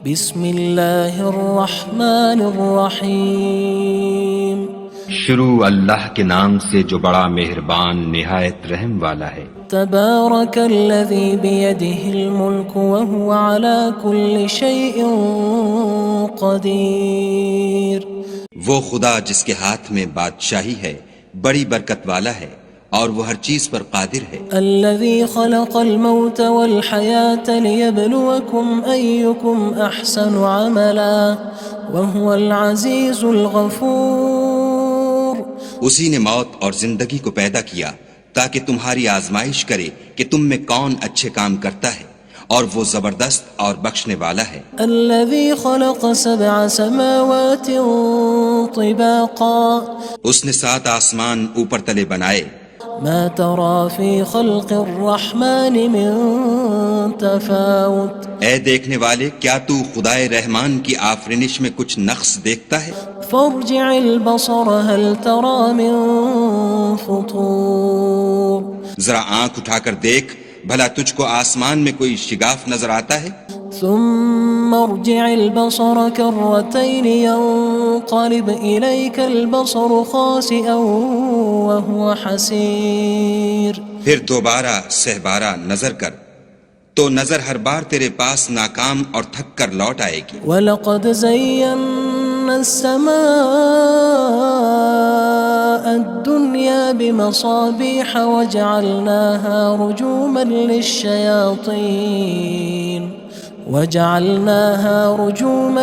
بسم اللہ الرحمن الرحیم شروع اللہ کے نام سے جو بڑا مہربان نہایت رحم والا ہے۔ تبارک الذی بیدہ الملک وہو علی کل شیء قدیر۔ وہ خدا جس کے ہاتھ میں بادشاہی ہے بڑی برکت والا ہے اور وہ ہر چیز پر قادر ہے۔ الذی خلق الموت والحیاة لیبلوکم ایکم احسن عملا وہو العزیز الغفور۔ اسی نے موت اور زندگی کو پیدا کیا تاکہ تمہاری آزمائش کرے کہ تم میں کون اچھے کام کرتا ہے، اور وہ زبردست اور بخشنے والا ہے۔ الذی خلق سبع سماوات طباقا۔ اس نے 7 آسمان اوپر تلے بنائے۔ ما ترى في خلق الرحمن من تفاوت۔ اے دیکھنے والے، کیا تو خدائے رحمان کی آفرینش میں کچھ نقص دیکھتا ہے؟ فارجع البصر هل ترى من فطور۔ ذرا آنکھ اٹھا کر دیکھ، بھلا تجھ کو آسمان میں کوئی شگاف نظر آتا ہے؟ ثم ارجع البصر كرتين ينقلب إليك البصر خاسئا وهو حسير۔ پھر دوبارہ سہبارہ نظر کر تو نظر ہر بار تیرے پاس ناکام اور تھک کر لوٹ آئے گی۔ وَلَقَدْ زَيَّنَّا السَّمَاءَ الدُّنْيَا بِمَصَابِيحَ وَجَعَلْنَاهَا رُجُومًا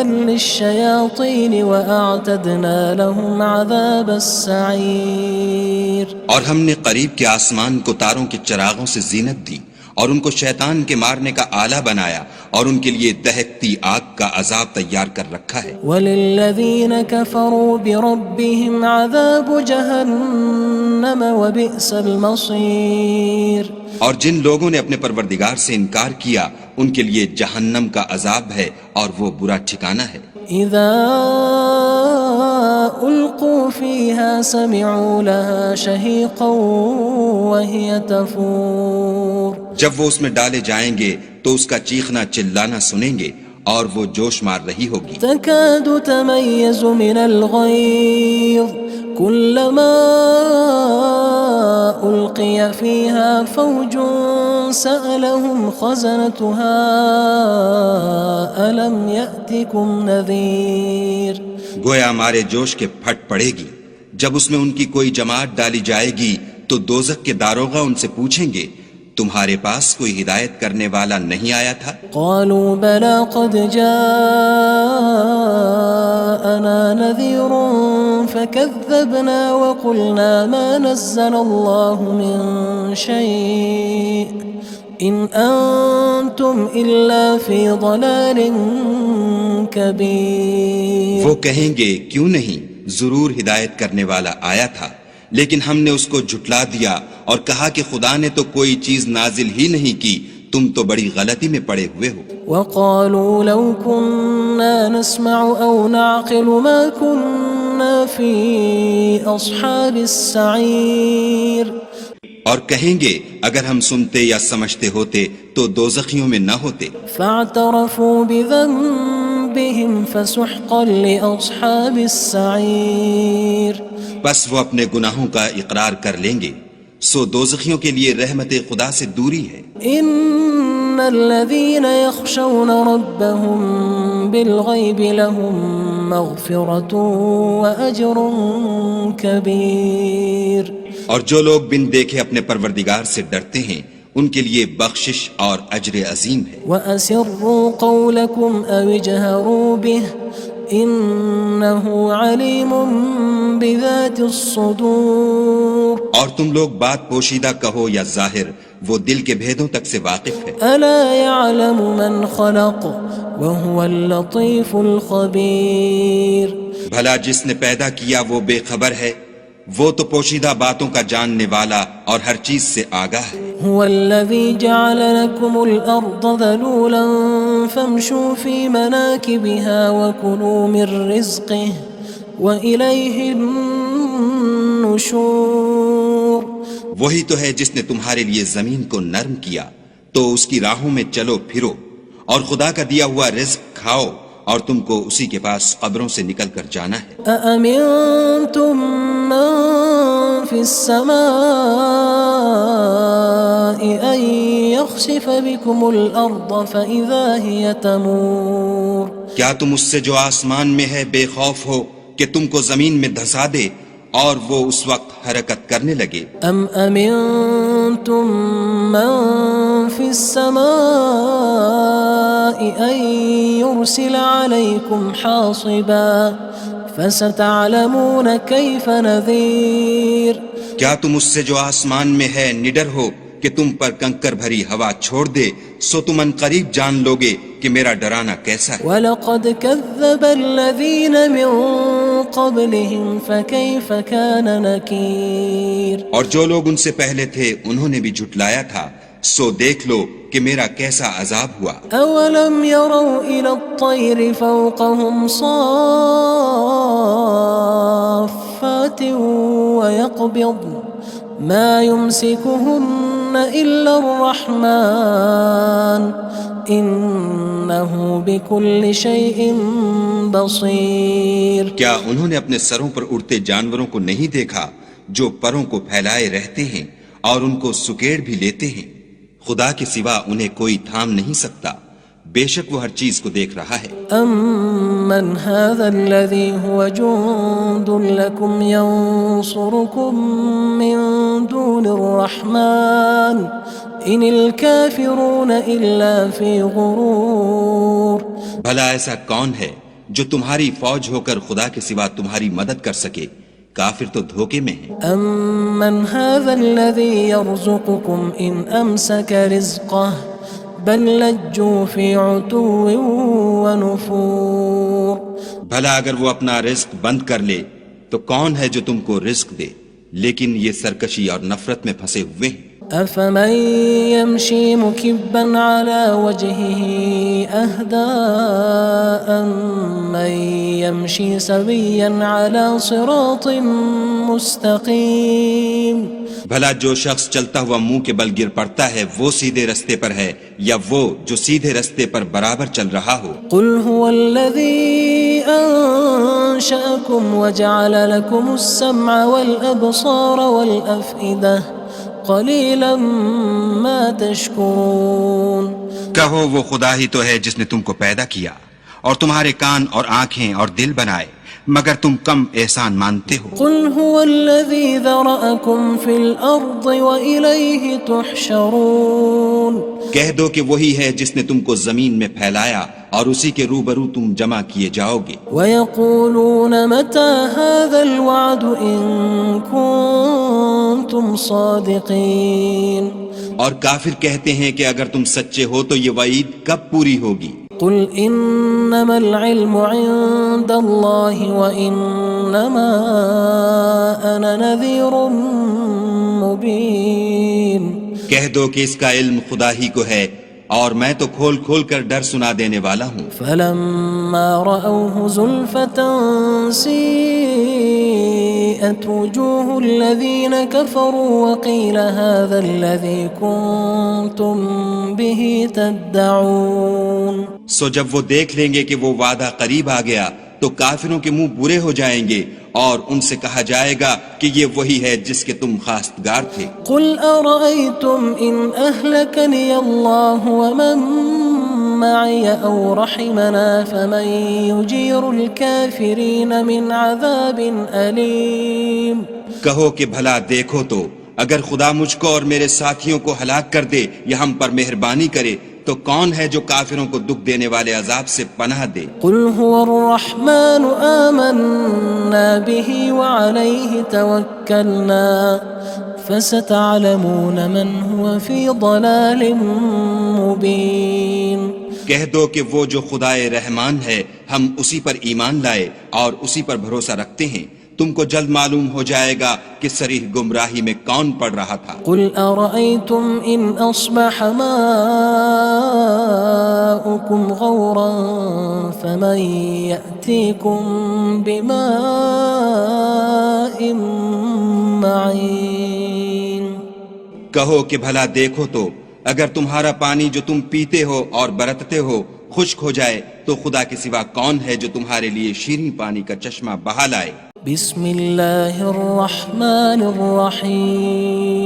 لِلشَّيَاطِينِ وَأَعْتَدْنَا لَهُمْ عَذَابَ السَّعِيرِ۔ اور ہم نے قریب کے آسمان کو تاروں کے چراغوں سے زینت دی اور ان کو شیطان کے مارنے کا آلہ بنایا، اور ان کے لیے دہکتی آگ کا عذاب تیار کر رکھا ہے۔ وَلِلَّذِينَ كَفَرُوا بِرَبِّهِمْ عَذَابُ جَهَنَّمَ وَبِئْسَ الْمَصِيرُ۔ اور جن لوگوں نے اپنے پروردگار سے انکار کیا ان کے لیے جہنم کا عذاب ہے اور وہ برا ٹھکانہ ہے۔ اذا القوا فيها سمعوا لها شهيقا وهي تفور۔ جب وہ اس میں ڈالے جائیں گے تو اس کا چیخنا چلانا سنیں گے اور وہ جوش مار رہی ہوگی۔ تكاد تميز من الغيظ كلما ألقي فيها فوج سألهم خزنتها ألم يأتكم نذير۔ گویا مارے جوش کے پھٹ پڑے گی۔ جب اس میں ان کی کوئی جماعت ڈالی جائے گی تو دوزخ کے داروغہ ان سے پوچھیں گے تمہارے پاس کوئی ہدایت کرنے والا نہیں آیا تھا؟ قالوا بلى قد جاءنا نذير فكذبنا وقلنا ما نزل الله من شيء إن أنتم إلا في ضلال كبير۔ وہ کہیں گے کیوں نہیں، ضرور ہدایت کرنے والا آیا تھا، لیکن ہم نے اس کو جھٹلا دیا اور کہا کہ خدا نے تو کوئی چیز نازل ہی نہیں کی، تم تو بڑی غلطی میں پڑے ہوئے ہو۔ وقالوا لو كنا نسمع أو نعقل ما كنا في أصحاب السعير۔ اور کہیں گے اگر ہم سنتے یا سمجھتے ہوتے تو دوزخیوں میں نہ ہوتے۔ فاعترفوا بذنبهم فسحقا لأصحاب السعير۔ بس وہ اپنے گناہوں کا اقرار کر لیں گے، سو دوزخیوں کے لیے رحمت خدا سے دوری ہے۔ ان الذين يخشون ربهم بالغيب لهم مغفرة وأجر كبير۔ اور جو لوگ بن دیکھے اپنے پروردگار سے ڈرتے ہیں ان کے لیے بخشش اور اجر عظیم ہے۔ وَأَسِرُّوا قَوْلَكُمْ أَوِ اجْهَرُوا بِهِ إِنَّهُ عَلِيمٌ بِذَاتِ الصُّدُورِ۔ اور تم لوگ بات پوشیدہ کہو یا ظاہر، وہ دل کے بھیدوں تک سے واقف ہے۔ أَلَا يَعْلَمُ مَنْ خَلَقَ وَهُوَ اللَّطِيفُ الْخَبِيرُ۔ بھلا جس نے پیدا کیا وہ بے خبر ہے، وہ تو پوشیدہ باتوں کا جاننے والا اور ہر چیز سے آگاہ ہے۔ هو الذي جعل لكم الأرض ذلولا فامشوا في مناكبها وكلوا من رزقه وإليه النشور۔ وہی تو ہے جس نے تمہارے لیے زمین کو نرم کیا تو اس کی راہوں میں چلو پھرو اور خدا کا دیا ہوا رزق کھاؤ اور تم کو اسی کے پاس قبروں سے نکل کر جانا ہے۔ أأمنتم من في السماء أن يخسف بكم الأرض فإذا هي تمور کیا تم اس سے جو آسمان میں ہے بے خوف ہو کہ تم کو زمین میں دھسا دے اور وہ اس وقت حرکت کرنے لگے؟ أم أمنتم من في السماء أن يرسل عليكم حاصبا فستعلمون كيف نذير کیا تم اس سے جو آسمان میں ہے نڈر ہو کہ تم پر کنکر بھری ہوا چھوڑ دے، سو تم ان قریب جان لوگے کہ میرا ڈرانا کیسا ہے۔ وَلَقَدْ كَذَّبَ الَّذِينَ مِن قَبْلِهِمْ فَكَيْفَ كَانَ نَكِيرٌ اور جو لوگ ان سے پہلے تھے انہوں نے بھی جھٹلایا تھا، سو دیکھ لو کہ میرا کیسا عذاب ہوا۔ أَوَلَمْ يَرَوْا إِلَى الطَّيْرِ فَوْقَهُمْ صَافَّاتٍ وَيَقْبِضْنَ مَا يُمْسِكُهُنَّ إِلَّا الرَّحْمَنُ إِنَّهُ بِكُلِّ شَيْءٍ بَصِيرٌ کیا انہوں نے اپنے سروں پر اڑتے جانوروں کو نہیں دیکھا جو پروں کو پھیلائے رہتے ہیں اور ان کو سکیڑ بھی لیتے ہیں؟ خدا کے سوا انہیں کوئی تھام نہیں سکتا، بے شک وہ ہر چیز کو دیکھ رہا ہے۔ أَمَّنْ هَذَا الَّذِي هُوَ جُندٌ لَكُمْ يَنصُرُكُم مِّن دُونِ الرَّحْمَنِ إِنِ الْكَافِرُونَ إِلَّا فِي غُرُورٍ بھلا ایسا کون ہے جو تمہاری فوج ہو کر خدا کے سوا تمہاری مدد کر سکے؟ کافر تو دھوکے میں ہیں۔ أَمَّنْ هَذَا الَّذِي يَرْزُقُكُمْ إِنْ أَمْسَكَ رِزْقَهُ بَلْ لَجُّوا فِي عُتُوٍّ وَنُفُورٍ بھلا اگر وہ اپنا رزق بند کر لے تو کون ہے جو تم کو رزق دے؟ لیکن یہ سرکشی اور نفرت میں پھنسے ہوئے ہیں۔ أَفَمَن يَمْشِي مُكِبًّا عَلَى وَجْهِهِ أَهْدَىٰ أَمَّن يَمْشِي سَوِيًّا عَلَى صِرَاطٍ مُّسْتَقِيمٍ بھلا جو شخص چلتا ہوا منہ کے بل گر پڑتا ہے وہ سیدھے رستے پر ہے یا وہ جو سیدھے رستے پر برابر چل رہا ہو؟ قُلْ هُوَ الَّذِي أَنشَأَكُمْ وَجَعَلَ لَكُمُ السَّمْعَ وَالْأَبْصَارَ وَالْأَفْئِدَةَ قَلِيلًا مَا تَشْكُرُونَ کہو وہ خدا ہی تو ہے جس نے تم کو پیدا کیا اور تمہارے کان اور آنکھیں اور دل بنائے، مگر تم کم احسان مانتے ہو۔ قُلْ هُوَ الَّذِي ذَرَأَكُمْ فِي الْأَرْضِ وَإِلَيْهِ تُحْشَرُونَ کہہ دو کہ وہی ہے جس نے تم کو زمین میں پھیلایا اور اسی کے روبرو تم جمع کیے جاؤ گے۔ وَيَقُولُونَ مَتَى هَذَا الْوَعْدُ إِن كُنتُمْ صَادِقِينَ اور کافر کہتے ہیں کہ اگر تم سچے ہو تو یہ وعید کب پوری ہوگی؟ قُلْ إِنَّمَا الْعِلْمُ عِندَ اللَّهِ وَإِنَّمَا أَنَا نَذِيرٌ مُّبِينٌ کہہ دو کہ اس کا علم خدا ہی کو ہے اور میں تو کھول کھول کر ڈر سنا دینے والا ہوں۔ فَلَمَّا رَأَوْهُ زُلْفَةً سِيئَتْ وُجُوهُ الَّذِينَ كَفَرُوا وَقِيلَ هَذَا الَّذِي كُنتُم بِهِ تَدَّعُونَ سو جب وہ دیکھ لیں گے کہ وہ وعدہ قریب آ گیا تو کافروں کے منہ برے ہو جائیں گے اور ان سے کہا جائے گا کہ یہ وہی ہے جس کے تم خواستگار تھے۔ قُلْ أَرَأَيْتُمْ إِنْ أَهْلَكَنِيَ اللَّهُ وَمَن مَّعِيَ أَوْ رَحِمَنَا فَمَن يُجِيرُ الْكَافِرِينَ مِنْ عَذَابٍ أَلِيمٍ کہو کہ بھلا دیکھو تو اگر خدا مجھ کو اور میرے ساتھیوں کو ہلاک کر دے یا ہم پر مہربانی کرے تو کون ہے جو کافروں کو دکھ دینے والے عذاب سے پناہ دے؟ قُلْ هُوَ الرَّحْمَنُ آمَنَّا بِهِ وَعَلَيْهِ تَوَكَّلْنَا فَسَتَعْلَمُونَ مَنْ هُوَ فِي ضَلَالٍ مُّبِينٍ کہہ دو کہ وہ جو خدائے رحمان ہے ہم اسی پر ایمان لائے اور اسی پر بھروسہ رکھتے ہیں، تم کو جلد معلوم ہو جائے گا کہ صریح گمراہی میں کون پڑ رہا تھا۔ قُلْ أَرَأَيْتُمْ إِنْ أَصْبَحَ مَاؤُكُمْ غَوْرًا فَمَن يَأْتِيكُم بِمَاءٍ مَّعِينٍ کہو کہ بھلا دیکھو تو اگر تمہارا پانی جو تم پیتے ہو اور برتتے ہو خشک ہو جائے تو خدا کے سوا کون ہے جو تمہارے لیے شیریں پانی کا چشمہ بہا لائے؟ بسم اللہ الرحمن الرحیم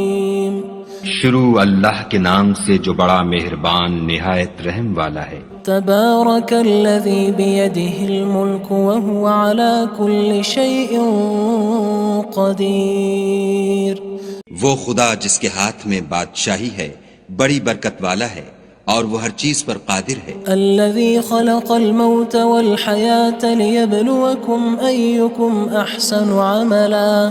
شروع اللہ کے نام سے جو بڑا مہربان نہایت رحم والا ہے۔ تبارک الذی بیدہ الملک وہو علی کل شیء قدیر۔ وہ خدا جس کے ہاتھ میں بادشاہی ہے بڑی برکت والا ہے اور وہ ہر چیز پر قادر ہے۔ الذي خلق الموت والحياة ليبلوكم أيكم أحسن عملا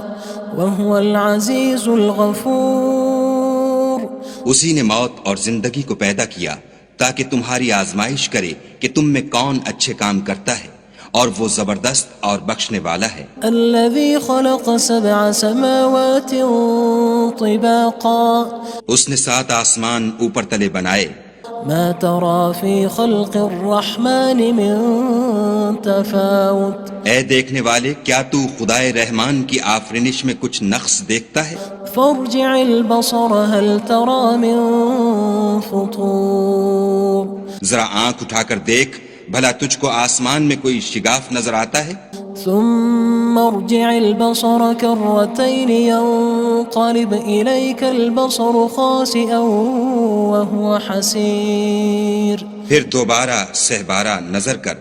وهو العزيز الغفور۔ اسی نے موت اور زندگی کو پیدا کیا تاکہ تمہاری آزمائش کرے کہ تم میں کون اچھے کام کرتا ہے، اور وہ زبردست اور بخشنے والا ہے۔ الذي خلق 7 سماوات طباقا۔ اس نے 7 آسمان اوپر تلے بنائے۔ ما ترى في خلق الرحمن من تفاوت۔ اے دیکھنے والے، کیا تو خدائے رحمان کی آفرینش میں کچھ نقص دیکھتا ہے؟ فارجع البصر هل ترى من فطور۔ ذرا آنکھ اٹھا کر دیکھ، بھلا تجھ کو آسمان میں کوئی شگاف نظر آتا ہے؟ ثم ارجع البصر كرتين ينقلب إليك البصر خاسئا وهو حسير۔ پھر دوبارہ سہبارہ نظر کر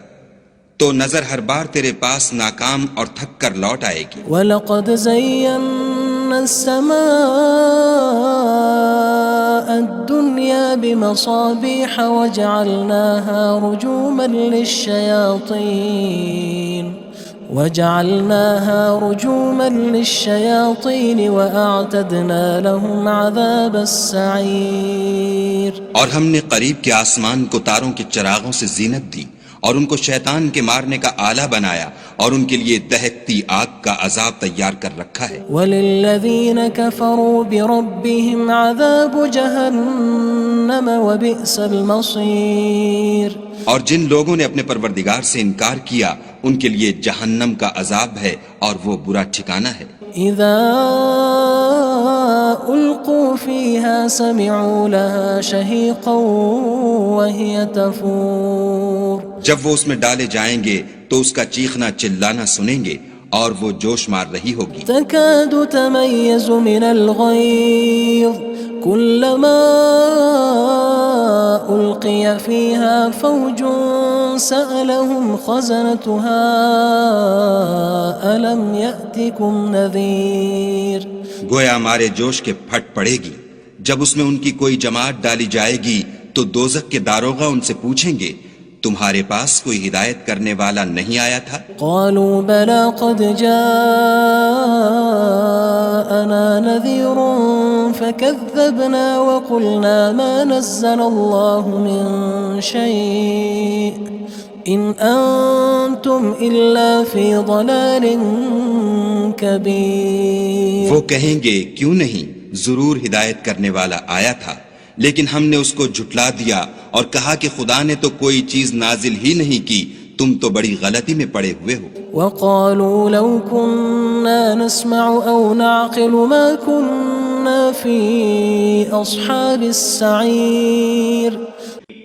تو نظر ہر بار تیرے پاس ناکام اور تھک کر لوٹ آئے گی۔ وَلَقَدْ زَيَّنَّا السَّمَاءَ الدُّنْيَا بِمَصَابِيحَ وَجَعَلْنَاهَا رُجُومًا لِلشَّيَاطِينِ وَأَعْتَدْنَا لَهُمْ عَذَابَ السَّعِيرِ۔ اور ہم نے قریب کے آسمان کو تاروں کے چراغوں سے زینت دی اور ان کو شیطان کے مارنے کا آلہ بنایا، اور ان کے لیے دہکتی آگ کا عذاب تیار کر رکھا ہے۔ وَلِلَّذِينَ كَفَرُوا بِرَبِّهِمْ عَذَابُ جَهَنَّمَ وَبِئْسَ الْمَصِيرُ۔ اور جن لوگوں نے اپنے پروردگار سے انکار کیا ان کے لیے جہنم کا عذاب ہے اور وہ برا ٹھکانہ ہے۔ اذا القوا فيها سمعوا لها شهيقا وهي تفور۔ جب وہ اس میں ڈالے جائیں گے تو اس کا چیخنا چلانا سنیں گے اور وہ جوش مار رہی ہوگی۔ تكاد تميز من الغيظ كلما ألقي فيها فوج سألهم خزنتها ألم يأتكم نذير۔ گویا ہمارے جوش کے پھٹ پڑے گی جب اس میں ان کی کوئی جماعت ڈالی جائے گی تو دوزخ کے داروغہ ان سے پوچھیں گے تمہارے پاس کوئی ہدایت کرنے والا نہیں آیا تھا؟ قالوا بلى قد جاءنا نذير فكذبنا وقلنا ما نزل الله من شيء إن أنتم إلا في ضلال كبير۔ وہ کہیں گے کیوں نہیں، ضرور ہدایت کرنے والا آیا تھا، لیکن ہم نے اس کو جھٹلا دیا اور کہا کہ خدا نے تو کوئی چیز نازل ہی نہیں کی، تم تو بڑی غلطی میں پڑے ہوئے ہو۔ وقالوا لو كنا نسمع أو نعقل ما كنا في أصحاب السعير۔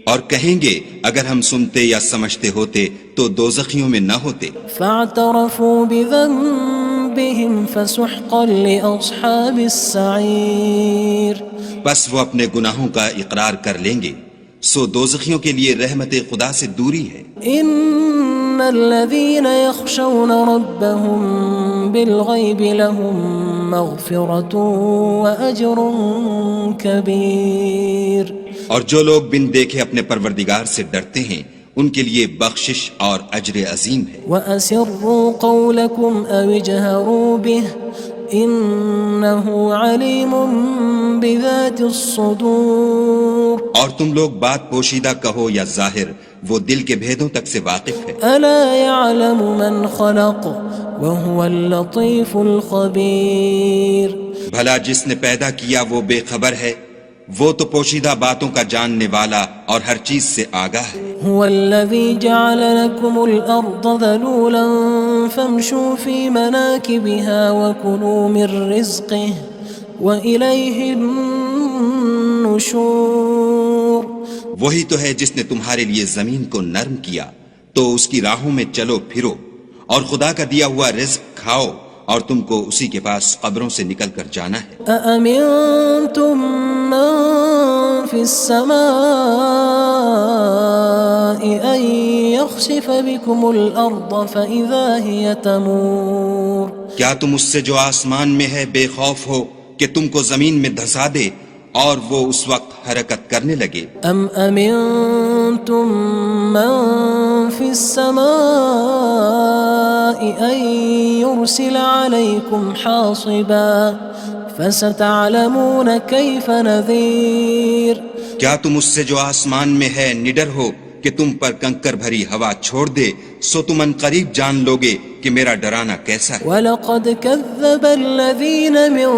اور کہیں گے اگر ہم سنتے یا سمجھتے ہوتے تو دوزخیوں میں نہ ہوتے۔ فاعترفوا بذنبهم فسحقا لأصحاب السعير۔ بس وہ اپنے گناہوں کا اقرار کر لیں گے، سو دوزخیوں کے لیے رحمت خدا سے دوری ہے۔ ان الذين يخشون ربهم بالغيب لهم مغفرة وأجر كبير۔ اور جو لوگ بن دیکھے اپنے پروردگار سے ڈرتے ہیں ان کے لیے بخشش اور اجر عظیم ہے۔ وَأَسِرُّوا قَوْلَكُمْ أَوِ اجْهَرُوا بِهِ إِنَّهُ عَلِيمٌ بِذَاتِ الصُّدُورِ۔ اور تم لوگ بات پوشیدہ کہو یا ظاہر، وہ دل کے بھیدوں تک سے واقف ہے۔ أَلَا يَعْلَمُ مَنْ خَلَقَ وَهُوَ اللَّطِيفُ الْخَبِيرُ۔ بھلا جس نے پیدا کیا وہ بے خبر ہے، وہ تو پوشیدہ باتوں کا جاننے والا اور ہر چیز سے آگاہ ہے۔ هو الذي جعل لكم الأرض ذلولا فامشوا في مناكبها وكلوا من رزقه وإليه النشور۔ وہی تو ہے جس نے تمہارے لیے زمین کو نرم کیا تو اس کی راہوں میں چلو پھرو اور خدا کا دیا ہوا رزق کھاؤ اور تم کو اسی کے پاس قبروں سے نکل کر جانا ہے أأمنتم من في السماء أن يخسف بكم الأرض فإذا هي تمور کیا تم اس سے جو آسمان میں ہے بے خوف ہو کہ تم کو زمین میں دھسا دے اور وہ اس وقت حرکت کرنے لگے أم أمنتم من في السماء أن يرسل عليكم حاصبا فستعلمون كيف نذير کیا تم اس سے جو آسمان میں ہے نڈر ہو کہ تم پر کنکر بھری ہوا چھوڑ دے سو تم ان قریب جان لوگے کہ میرا ڈرانا کیسا ہے وَلَقَدْ كَذَّبَ الَّذِينَ مِن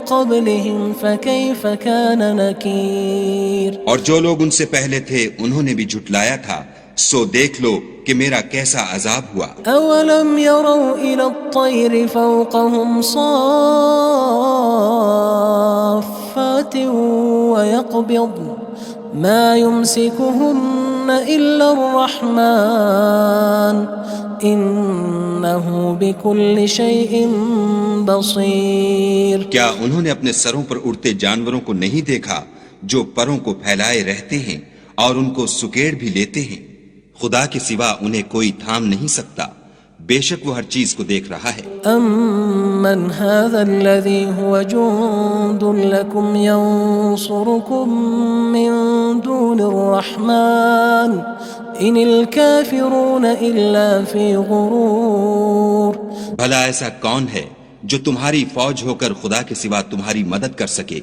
قَبْلِهِمْ فَكَيْفَ كَانَ نَكِيرٌ اور جو لوگ ان سے پہلے تھے انہوں نے بھی جھٹلایا تھا سو دیکھ لو کہ میرا کیسا عذاب ہوا أَوَلَمْ يَرَوْا إِلَى الطَّيْرِ فَوْقَهُمْ صَافَّاتٍ وَيَقْبِضْنَ مَا يُمْسِكُهُنَّ إِلَّا الرَّحْمَنُ إِنَّهُ بِكُلِّ شَيْءٍ بَصِيرٌ کیا انہوں نے اپنے سروں پر اڑتے جانوروں کو نہیں دیکھا جو پروں کو پھیلائے رہتے ہیں اور ان کو سکیڑ بھی لیتے ہیں خدا کے سوا انہیں کوئی تھام نہیں سکتا بے شک وہ ہر چیز کو دیکھ رہا ہے أَمَّنْ هَذَا الَّذِي هُوَ جُندٌ لَكُمْ يَنصُرُكُم مِّن دُونِ الرَّحْمَنِ إِنِ الْكَافِرُونَ إِلَّا فِي غُرُورٍ بھلا ایسا کون ہے جو تمہاری فوج ہو کر خدا کے سوا تمہاری مدد کر سکے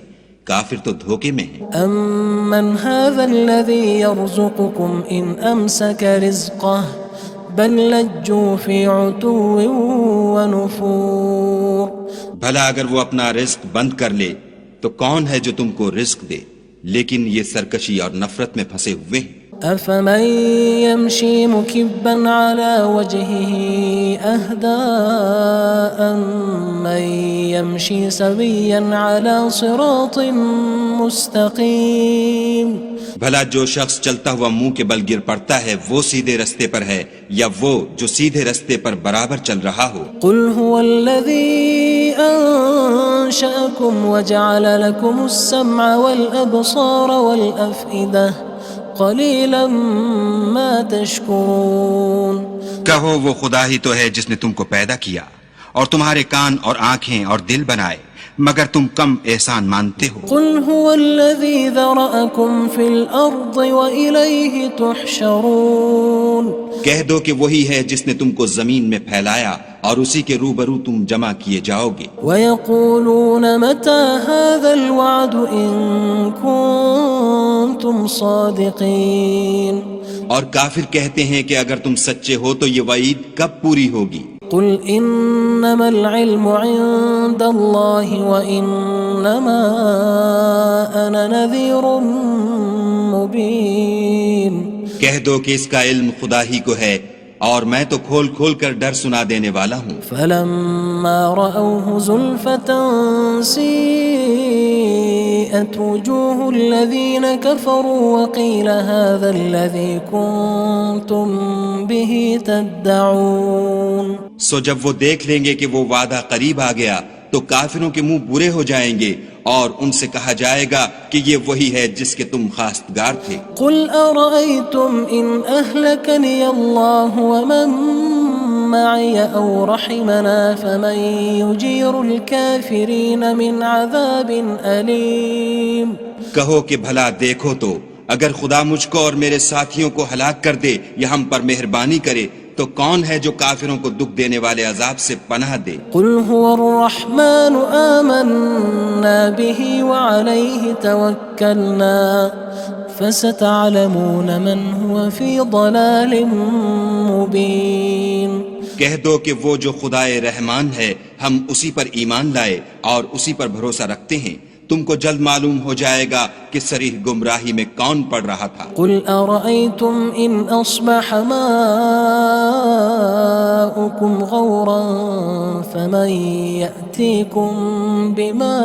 کافر تو دھوکے میں ہیں أَمَّنْ هَذَا الَّذِي يَرْزُقُكُمْ إِنْ أَمْسَكَ رِزْقَهُ بَلْ لَجُّوا فِي عُتُوٍّ وَنُفُورٍ بھلا اگر وہ اپنا رزق بند کر لے تو کون ہے جو تم کو رزق دے لیکن یہ سرکشی اور نفرت میں پھنسے ہوئے ہیں أَفَمَن يَمْشِي مُكِبًّا عَلَى وَجْهِهِ أَهْدَىٰ أَمَّن يَمْشِي سَوِيًّا عَلَى صِرَاطٍ مُّسْتَقِيمٍ بھلا جو شخص چلتا ہوا منہ کے بل گر پڑتا ہے وہ سیدھے رستے پر ہے یا وہ جو سیدھے رستے پر برابر چل رہا ہو قُلْ هُوَ الَّذِي أَنشَأَكُمْ وَجَعَلَ لَكُمُ السَّمْعَ وَالْأَبْصَارَ وَالْأَفْئِدَةَ قَلِيلًا مَا تَشْكُرُونَ کہو وہ خدا ہی تو ہے جس نے تم کو پیدا کیا اور تمہارے کان اور آنکھیں اور دل بنائے مگر تم کم احسان مانتے ہو قُلْ هُوَ الَّذِي ذَرَأَكُمْ فِي الْأَرْضِ وَإِلَيْهِ تُحْشَرُونَ کہہ دو کہ وہی ہے جس نے تم کو زمین میں پھیلایا اور اسی کے روبرو تم جمع کیے جاؤ گے وَيَقُولُونَ مَتَى هَذَا الْوَعْدُ إِن كُنتُمْ صَادِقِينَ اور کافر کہتے ہیں کہ اگر تم سچے ہو تو یہ وعید کب پوری ہوگی قُلْ إِنَّمَا الْعِلْمُ عِندَ اللَّهِ وَإِنَّمَا أَنَا نَذِيرٌ مُّبِينٌ کہہ دو کہ اس کا علم خدا ہی کو ہے اور میں تو کھول کھول کر ڈر سنا دینے والا ہوں فَلَمَّا رَأَوْهُ زُلْفَةً سِيئَتْ وُجُوهُ الَّذِينَ كَفَرُوا وَقِيلَ هَذَا الَّذِي كُنتُم بِهِ تَدَّعُونَ سو جب وہ دیکھ لیں گے کہ وہ وعدہ قریب آ گیا تو کافروں کے منہ برے ہو جائیں گے اور ان سے کہا جائے گا کہ یہ وہی ہے جس کے تم خواستگار تھے قُلْ أَرَأَيْتُمْ إِنْ أَهْلَكَنِيَ اللَّهُ وَمَن مَّعِيَ أَوْ رَحِمَنَا فَمَن يُجِيرُ الْكَافِرِينَ مِنْ عَذَابٍ أَلِيمٍ کہو کہ بھلا دیکھو تو اگر خدا مجھ کو اور میرے ساتھیوں کو ہلاک کر دے یا ہم پر مہربانی کرے تو کون ہے جو کافروں کو دکھ دینے والے عذاب سے پناہ دے قُلْ هُوَ الرَّحْمَنُ آمَنَّا بِهِ وَعَلَيْهِ تَوَكَّلْنَا فَسَتَعْلَمُونَ مَنْ هُوَ فِي ضَلَالٍ مُّبِينٍ کہہ دو کہ وہ جو خدائے رحمان ہے ہم اسی پر ایمان لائے اور اسی پر بھروسہ رکھتے ہیں تم کو جلد معلوم ہو جائے گا کہ صریح گمراہی میں کون پڑ رہا تھا قُلْ أَرَأَيْتُمْ إِنْ أَصْبَحَ مَاؤُكُمْ غَوْرًا فَمَن يَأْتِيكُم بِمَاءٍ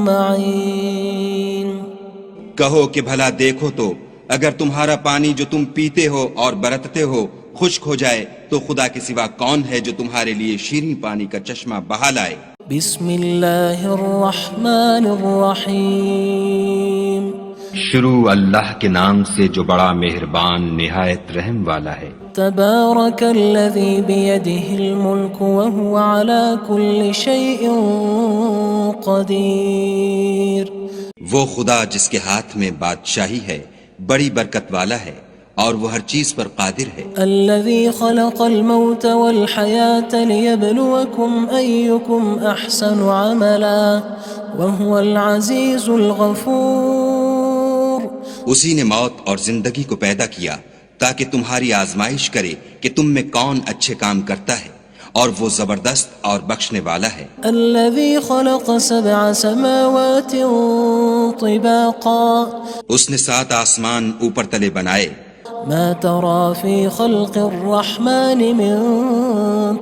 مَّعِينٍ کہو کہ بھلا دیکھو تو اگر تمہارا پانی جو تم پیتے ہو اور برتتے ہو خشک ہو جائے تو خدا کے سوا کون ہے جو تمہارے لیے شیریں پانی کا چشمہ بہا لائے؟ بسم اللہ الرحمن الرحیم شروع اللہ کے نام سے جو بڑا مہربان نہایت رحم والا ہے۔ تبارک الذی بیدہ الملک وہو علی کل شیء قدیر۔ وہ خدا جس کے ہاتھ میں بادشاہی ہے بڑی برکت والا ہے اور وہ ہر چیز پر قادر ہے۔ الذی خلق الموت والحیاة لیبلوکم ایکم احسن عملا وہو العزیز الغفور۔ اسی نے موت اور زندگی کو پیدا کیا تاکہ تمہاری آزمائش کرے کہ تم میں کون اچھے کام کرتا ہے اور وہ زبردست اور بخشنے والا ہے۔ الذی خلق سبع سماوات طباقا۔ اس نے 7 آسمان اوپر تلے بنائے۔ ما ترى في خلق الرحمن من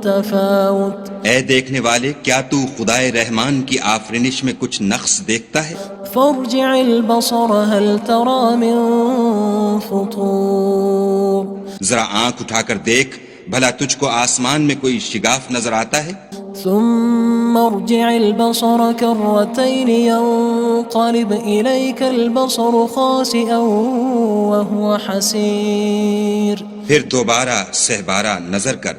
تفاوت۔ اے دیکھنے والے کیا تو خدائے رحمان کی آفرینش میں کچھ نقص دیکھتا ہے؟ فارجع البصر هل ترى من فطور۔ ذرا آنکھ اٹھا کر دیکھ بھلا تجھ کو آسمان میں کوئی شگاف نظر آتا ہے؟ ثم ارجع البصر كرتين ينقلب إليك البصر خاسئا وهو حسير۔ پھر دوبارہ سہبارہ نظر کر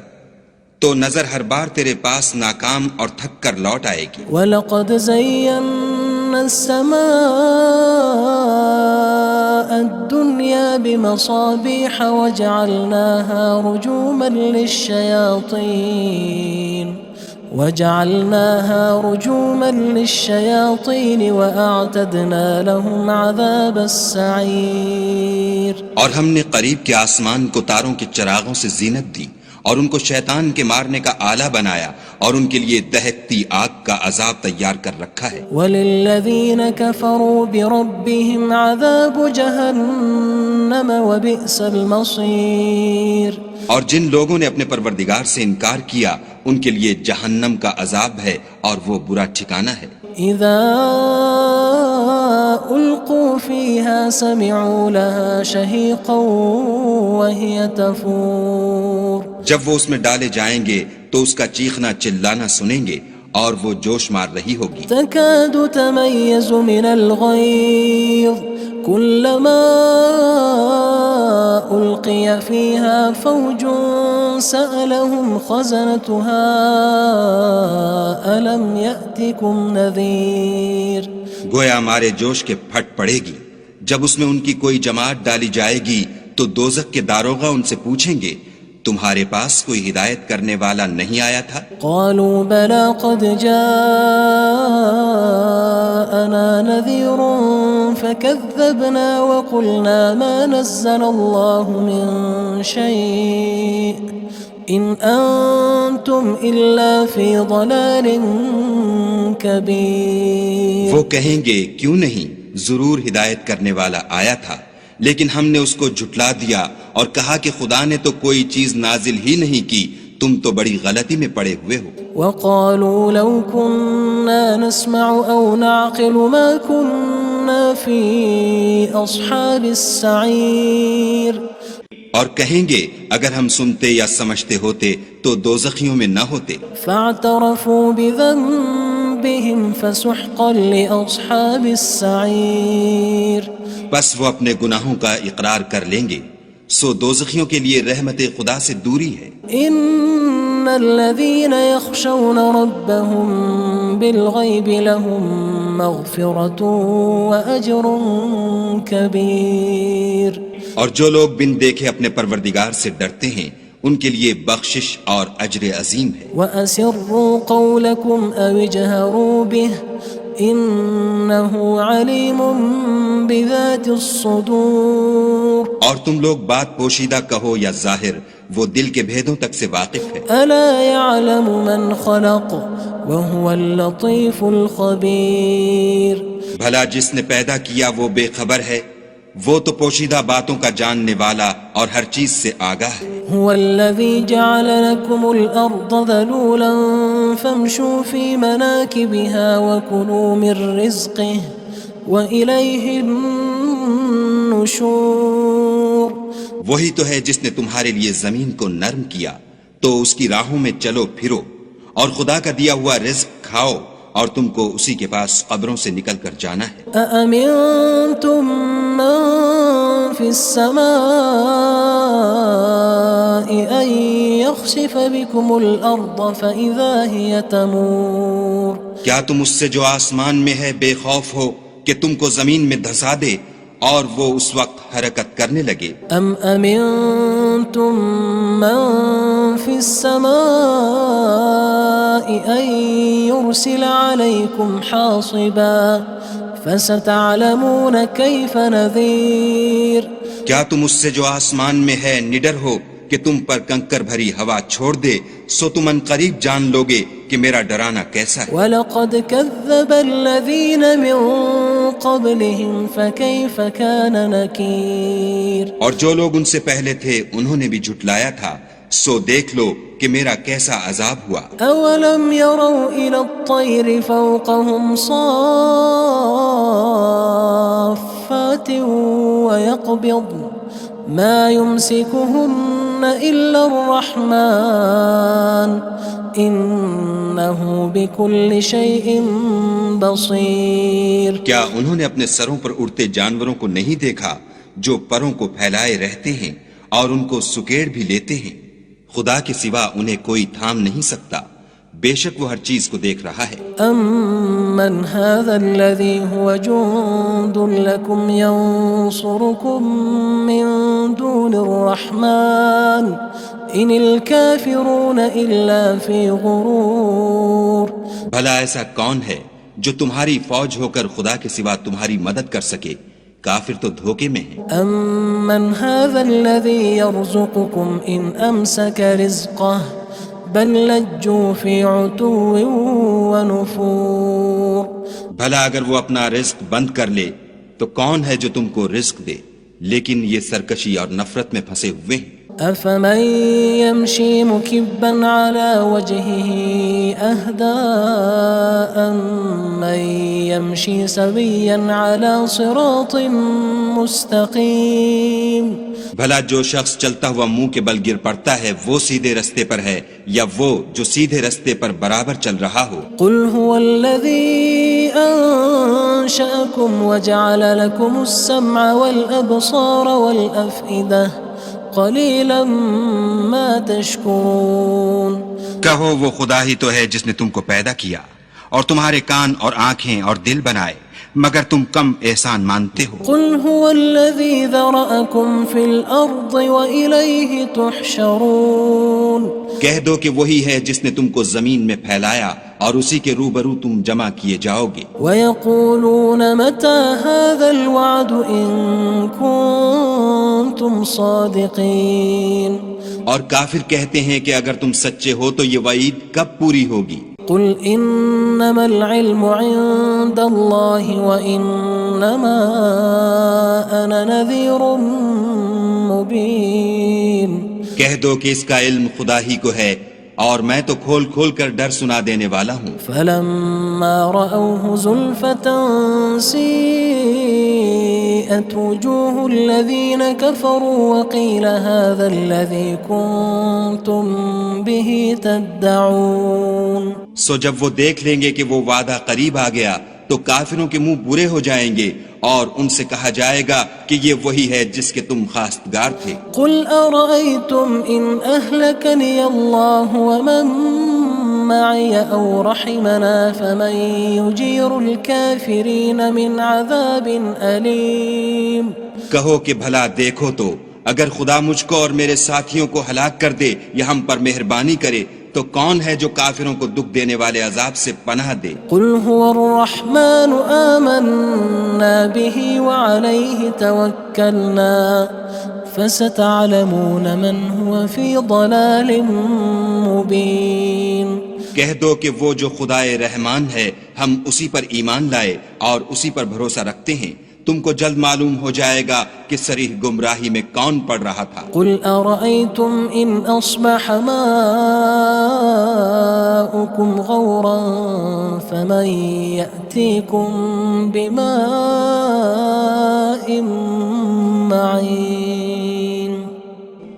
تو نظر ہر بار تیرے پاس ناکام اور تھک کر لوٹ آئے گی۔ وَلَقَدْ زَيَّنَّا السَّمَاءَ الدُّنْيَا بِمَصَابِيحَ وَجَعَلْنَاهَا رُجُومًا لِلشَّيَاطِينِ وَأَعْتَدْنَا لَهُمْ عَذَابَ السَّعِيرِ۔ اور ہم نے قریب کے آسمان کو تاروں کے چراغوں سے زینت دی اور ان کو شیطان کے مارنے کا آلہ بنایا اور ان کے لیے دہکتی آگ کا عذاب تیار کر رکھا ہے۔ وَلِلَّذِينَ كَفَرُوا بِرَبِّهِمْ عَذَابُ جَهَنَّمَ وَبِئْسَ الْمَصِيرُ۔ اور جن لوگوں نے اپنے پروردگار سے انکار کیا ان کے لیے جہنم کا عذاب ہے اور وہ برا ٹھکانہ ہے۔ اذا القوا فيها سمعوا لها شهيقا وهي تفور۔ جب وہ اس میں ڈالے جائیں گے تو اس کا چیخنا چلانا سنیں گے اور وہ جوش مار رہی ہوگی۔ تكاد تميز من الغيظ كلما ألقي فيها فوج سألهم خزنتها ألم يأتكم نذير۔ گویا مارے جوش کے پھٹ پڑے گی جب اس میں ان کی کوئی جماعت ڈالی جائے گی تو دوزخ کے داروغہ ان سے پوچھیں گے تمہارے پاس کوئی ہدایت کرنے والا نہیں آیا تھا؟ قالوا بلى قد جاءنا نذير فكذبنا وقلنا ما نزل الله من شيء إن أنتم إلا في ضلال كبير۔ وہ کہیں گے کیوں نہیں، ضرور ہدایت کرنے والا آیا تھا لیکن ہم نے اس کو جھٹلا دیا اور کہا کہ خدا نے تو کوئی چیز نازل ہی نہیں کی، تم تو بڑی غلطی میں پڑے ہوئے ہو۔ وقالوا لو كنا نسمع أو نعقل ما كنا في أصحاب السعير۔ اور کہیں گے اگر ہم سنتے یا سمجھتے ہوتے تو دوزخیوں میں نہ ہوتے۔ فاعترفوا بذنبهم فسحقا لأصحاب السعير۔ بس وہ اپنے گناہوں کا اقرار کر لیں گے، سو دوزخیوں کے لیے رحمت خدا سے دوری ہے۔ ان الذين يخشون ربهم بالغيب لهم مغفرة وأجر كبير۔ اور جو لوگ بن دیکھے اپنے پروردگار سے ڈرتے ہیں ان کے لیے بخشش اور اجر عظیم ہے۔ وَأَسِرُّوا قَوْلَكُمْ أَوِ اجْهَرُوا بِهِ إِنَّهُ عَلِيمٌ بِذَاتِ الصُّدُورِ۔ اور تم لوگ بات پوشیدہ کہو یا ظاہر، وہ دل کے بھیدوں تک سے واقف ہے۔ أَلَا يَعْلَمُ مَنْ خَلَقَ وَهُوَ اللَّطِيفُ الْخَبِيرُ۔ بھلا جس نے پیدا کیا وہ بے خبر ہے، وہ تو پوشیدہ باتوں کا جاننے والا اور ہر چیز سے آگاہ ہے۔ هو الذي جعل لكم الأرض ذلولا فامشوا في مناكبها وكلوا من رزقه وإليه النشور۔ النشور وہی تو ہے جس نے تمہارے لیے زمین کو نرم کیا تو اس کی راہوں میں چلو پھرو، اور خدا کا دیا ہوا رزق کھاؤ، اور تم کو اسی کے پاس قبروں سے نکل کر جانا ہے۔ أأمنتم من في السماء أن يخسف بكم الأرض فإذا هي تمور کیا تم اس سے جو آسمان میں ہے بے خوف ہو کہ تم کو زمین میں دھسا دے اور وہ اس وقت حرکت کرنے لگے؟ أم أمنتم من في السماء أن يرسل عليكم حاصبا فستعلمون كيف نذير کیا تم اس سے جو آسمان میں ہے نڈر ہو کہ تم پر کنکر بھری ہوا چھوڑ دے، سو تم ان قریب جان لوگے کہ میرا ڈرانا کیسا ہے۔ وَلَقَدْ كَذَّبَ الَّذِينَ مِن قَبْلِهِمْ فَكَيْفَ كَانَ نَكِيرٌ اور جو لوگ ان سے پہلے تھے انہوں نے بھی جھٹلایا تھا، سو دیکھ لو کہ میرا کیسا عذاب ہوا۔ أَوَلَمْ يَرَوْا إِلَى الطَّيْرِ فَوْقَهُمْ صَافَّاتٍ وَيَقْبِضْنَ مَا يُمْسِكُهُنَّ إِلَّا الرَّحْمَنُ إِنَّهُ بِكُلِّ شَيْءٍ بَصِيرٌ کیا انہوں نے اپنے سروں پر اڑتے جانوروں کو نہیں دیکھا جو پروں کو پھیلائے رہتے ہیں اور ان کو سکیڑ بھی لیتے ہیں؟ خدا کے سوا انہیں کوئی تھام نہیں سکتا، بے شک وہ ہر چیز کو دیکھ رہا ہے۔ أَمَّنْ هَذَا الَّذِي هُوَ جُندٌ لَكُمْ يَنصُرُكُم مِّن دُونِ الرَّحْمَنِ إِنِ الْكَافِرُونَ إِلَّا فِي غُرُورٍ بھلا ایسا کون ہے جو تمہاری فوج ہو کر خدا کے سوا تمہاری مدد کر سکے؟ کافر تو دھوکے میں ہیں۔ أَمَّنْ هَذَا الَّذِي يَرْزُقُكُمْ إِنْ أَمْسَكَ رِزْقَهُ بَلْ لَجُّوا فِي عُتُوٍّ وَنُفُورٍ بھلا اگر وہ اپنا رزق بند کر لے تو کون ہے جو تم کو رزق دے؟ لیکن یہ سرکشی اور نفرت میں پھنسے ہوئے ہیں۔ أَفَمَن يَمْشِي مُكِبًّا عَلَى وَجْهِهِ أَهْدَىٰ أَمَّن يَمْشِي سَوِيًّا عَلَى صِرَاطٍ مُّسْتَقِيمٍ بھلا جو شخص چلتا ہوا منہ کے بل گر پڑتا ہے وہ سیدھے رستے پر ہے یا وہ جو سیدھے رستے پر برابر چل رہا ہو؟ قُلْ هُوَ الَّذِي أَنشَأَكُمْ وَجَعَلَ لَكُمُ السَّمْعَ وَالْأَبْصَارَ وَالْأَفْئِدَةَ قَلِيلًا مَا تَشْكُرُونَ کہو وہ خدا ہی تو ہے جس نے تم کو پیدا کیا اور تمہارے کان اور آنکھیں اور دل بنائے، مگر تم کم احسان مانتے ہو۔ قُلْ هُوَ الَّذِي ذَرَأَكُمْ فِي الْأَرْضِ وَإِلَيْهِ تُحْشَرُونَ کہہ دو کہ وہی ہے جس نے تم کو زمین میں پھیلایا اور اسی کے روبرو تم جمع کیے جاؤ گے۔ وَيَقُولُونَ مَتَى هَذَا الْوَعْدُ إِن كُنتُمْ صَادِقِينَ اور کافر کہتے ہیں کہ اگر تم سچے ہو تو یہ وعید کب پوری ہوگی؟ قُلْ إِنَّمَا الْعِلْمُ عِندَ اللَّهِ وَإِنَّمَا أَنَا نَذِيرٌ مُّبِينٌ کہہ دو کہ اس کا علم خدا ہی کو ہے اور میں تو کھول کھول کر ڈر سنا دینے والا ہوں۔ فَلَمَّا رَأَوْهُ زُلْفَةً سِيئَتْ وُجُوهُ الَّذِينَ كَفَرُوا وَقِيلَ هَذَا الَّذِي كُنتُم بِهِ تَدَّعُونَ سو جب وہ دیکھ لیں گے کہ وہ وعدہ قریب آ گیا تو کافروں کے منہ برے ہو جائیں گے اور ان سے کہا جائے گا کہ یہ وہی ہے جس کے تم خواستگار تھے۔ قُلْ أَرَأَيْتُمْ إِنْ أَهْلَكَنِيَ اللَّهُ وَمَن مَّعِيَ أَوْ رَحِمَنَا فَمَن يُجِيرُ الْكَافِرِينَ مِنْ عَذَابٍ أَلِيمٍ کہو کہ بھلا دیکھو تو اگر خدا مجھ کو اور میرے ساتھیوں کو ہلاک کر دے یا ہم پر مہربانی کرے تو کون ہے جو کافروں کو دکھ دینے والے عذاب سے پناہ دے؟ قُلْ هُوَ الرَّحْمَنُ آمَنَّا بِهِ وَعَلَيْهِ تَوَكَّلْنَا فَسَتَعْلَمُونَ مَنْ هُوَ فِي ضَلَالٍ مُّبِينٍ کہہ دو کہ وہ جو خدائے رحمان ہے ہم اسی پر ایمان لائے اور اسی پر بھروسہ رکھتے ہیں، تم کو جلد معلوم ہو جائے گا کہ صریح گمراہی میں کون پڑ رہا تھا۔ قُلْ أَرَأَيْتُمْ إِنْ أَصْبَحَ مَاؤُكُمْ غَوْرًا فَمَن يَأْتِيكُم بِمَاءٍ معين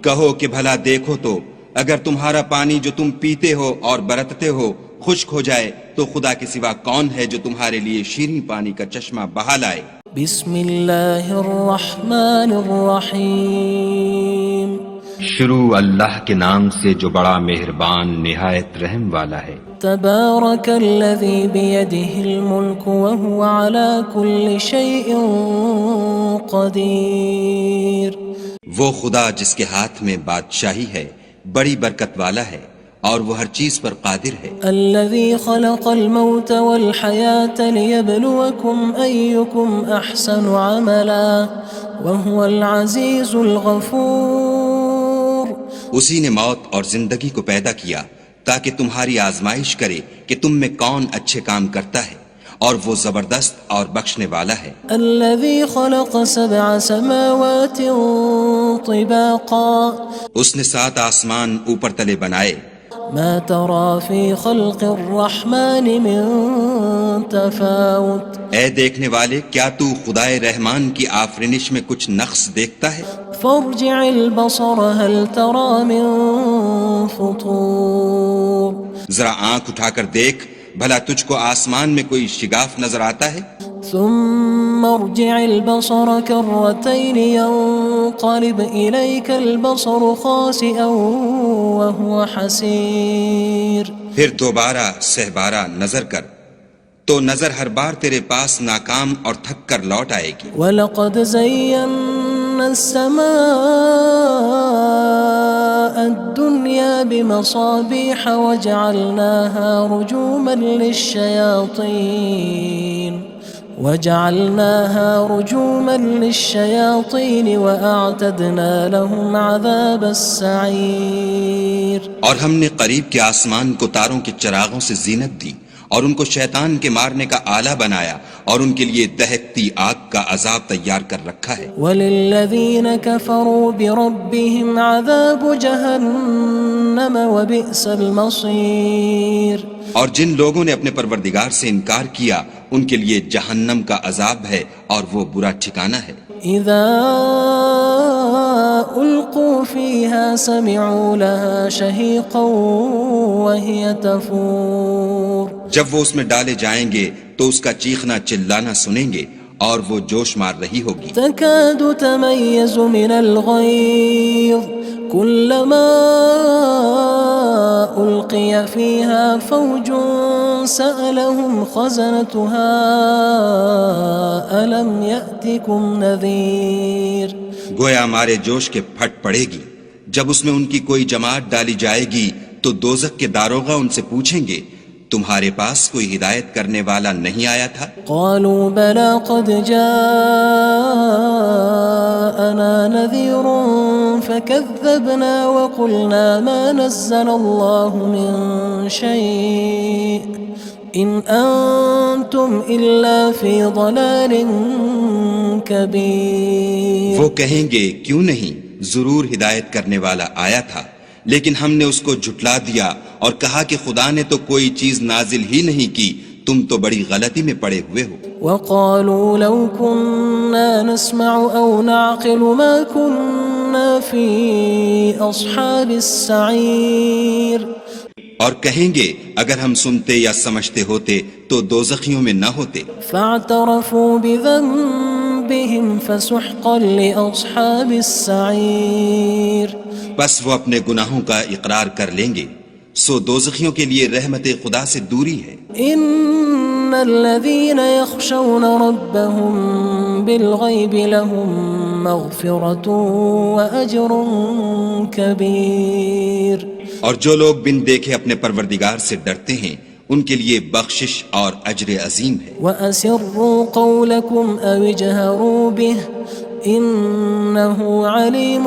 کہو کہ بھلا دیکھو تو اگر تمہارا پانی جو تم پیتے ہو اور برتتے ہو خشک ہو جائے تو خدا کے سوا کون ہے جو تمہارے لیے شیریں پانی کا چشمہ بہا لائے؟ بسم اللہ الرحمن الرحیم شروع اللہ کے نام سے جو بڑا مہربان نہایت رحم والا ہے۔ تبارک الذی بیدہ الملک وہو علی کل شیء قدیر وہ خدا جس کے ہاتھ میں بادشاہی ہے بڑی برکت والا ہے اور وہ ہر چیز پر قادر ہے۔ الذي خلق الموت والحياة ليبلوكم أيكم أحسن عملا وهو العزيز الغفور اسی نے موت اور زندگی کو پیدا کیا تاکہ تمہاری آزمائش کرے کہ تم میں کون اچھے کام کرتا ہے اور وہ زبردست اور بخشنے والا ہے۔ الذي خلق 7 سماوات طباقا اس نے 7 آسمان اوپر تلے بنائے۔ ما ترى في خلق الرحمن من تفاوت اے دیکھنے والے کیا تو خدائے رحمان کی آفرینش میں کچھ نقص دیکھتا ہے؟ فارجع البصر هل ترى من فطور ذرا آنکھ اٹھا کر دیکھ بھلا تجھ کو آسمان میں کوئی شگاف نظر آتا ہے؟ ثم ارجع البصر كرتين ينقلب إليك البصر خاسئا وهو حسير پھر دوبارہ سہبارہ نظر کر تو نظر ہر بار تیرے پاس ناکام اور تھک کر لوٹ آئے گی۔ وَلَقَدْ زَيَّنَّا السَّمَاءَ الدُّنْيَا بِمَصَابِيحَ وَجَعَلْنَاهَا رُجُومًا لِلشَّيَاطِينِ وَأَعْتَدْنَا لَهُمْ عَذَابَ السَّعِيرِ اور ہم نے قریب کے آسمان کو تاروں کے چراغوں سے زینت دی اور ان کو شیطان کے مارنے کا آلہ بنایا اور ان کے لیے دہکتی آگ کا عذاب تیار کر رکھا ہے۔ وَلِلَّذِينَ كَفَرُوا بِرَبِّهِمْ عَذَابُ جَهَنَّمَ وَبِئْسَ الْمَصِيرُ اور جن لوگوں نے اپنے پروردگار سے انکار کیا ان کے لیے جہنم کا عذاب ہے اور وہ برا ٹھکانہ ہے۔ اذا القوا فيها سمعوا لها شهيقا وهي تفور جب وہ اس میں ڈالے جائیں گے تو اس کا چیخنا چلانا سنیں گے اور وہ جوش مار رہی ہوگی۔ تكاد تميز من الغيظ كلما ألقي فيها فوج سألهم خزنتها ألم يأتكم نذير گویا مارے جوش کے پھٹ پڑے گی جب اس میں ان کی کوئی جماعت ڈالی جائے گی تو دوزخ کے داروغہ ان سے پوچھیں گے تمہارے پاس کوئی ہدایت کرنے والا نہیں آیا تھا؟ قالوا بلى قد جاءنا نذير فكذبنا وقلنا ما نزل الله من شيء إن أنتم إلا في ضلال كبير وہ کہیں گے کیوں نہیں ضرور ہدایت کرنے والا آیا تھا لیکن ہم نے اس کو جھٹلا دیا اور کہا کہ خدا نے تو کوئی چیز نازل ہی نہیں کی تم تو بڑی غلطی میں پڑے ہوئے ہو۔ وقالوا لو كنا نسمع أو نعقل ما كنا في أصحاب السعير اور کہیں گے اگر ہم سنتے یا سمجھتے ہوتے تو دوزخیوں میں نہ ہوتے۔ فاعترفوا بذنبهم فسحقا لأصحاب السعير بس وہ اپنے گناہوں کا اقرار کر لیں گے سو دوزخیوں کے لیے رحمت خدا سے دوری ہے۔ ان الذين يخشون ربهم بالغيب لهم مغفرة واجر كبير اور جو لوگ بن دیکھے اپنے پروردگار سے ڈرتے ہیں ان کے لیے بخشش اور اجر عظیم ہے۔ واسروا قولكم او اجهروا به انه علیم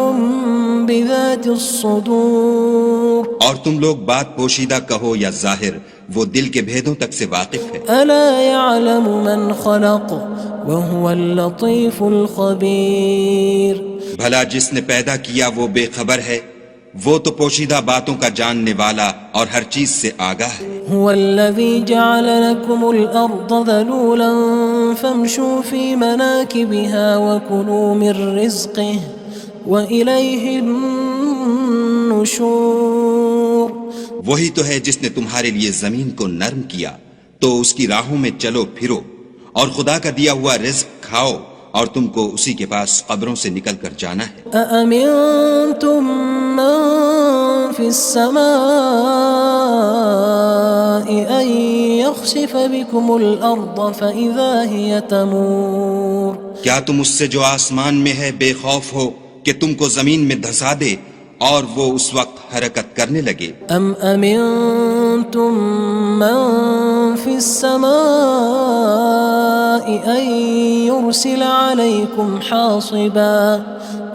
بذات الصدور اور تم لوگ بات پوشیدہ کہو یا ظاہر وہ دل کے بھیدوں تک سے واقف ہے۔ الا يعلم من خلق وهو اللطيف الخبير بھلا جس نے پیدا کیا وہ بے خبر ہے وہ تو پوشیدہ باتوں کا جاننے والا اور ہر چیز سے آگاہ ہے۔ هو الذي جعل لكم الأرض ذلولا فامشوا في مناكبها وكلوا من رزقه وإليه النشور. وہی تو ہے جس نے تمہارے لیے زمین کو نرم کیا تو اس کی راہوں میں چلو پھرو اور خدا کا دیا ہوا رزق کھاؤ اور تم کو اسی کے پاس قبروں سے نکل کر جانا ہے. أأمنتم من في السماء أن يخسف بكم الأرض فإذا هي تمور. کیا تم اس سے جو آسمان میں ہے بے خوف ہو کہ تم کو زمین میں دھسا دے اور وہ اس وقت حرکت کرنے لگے؟ ام امنتم من في السماء ان يرسل عليكم حاصبا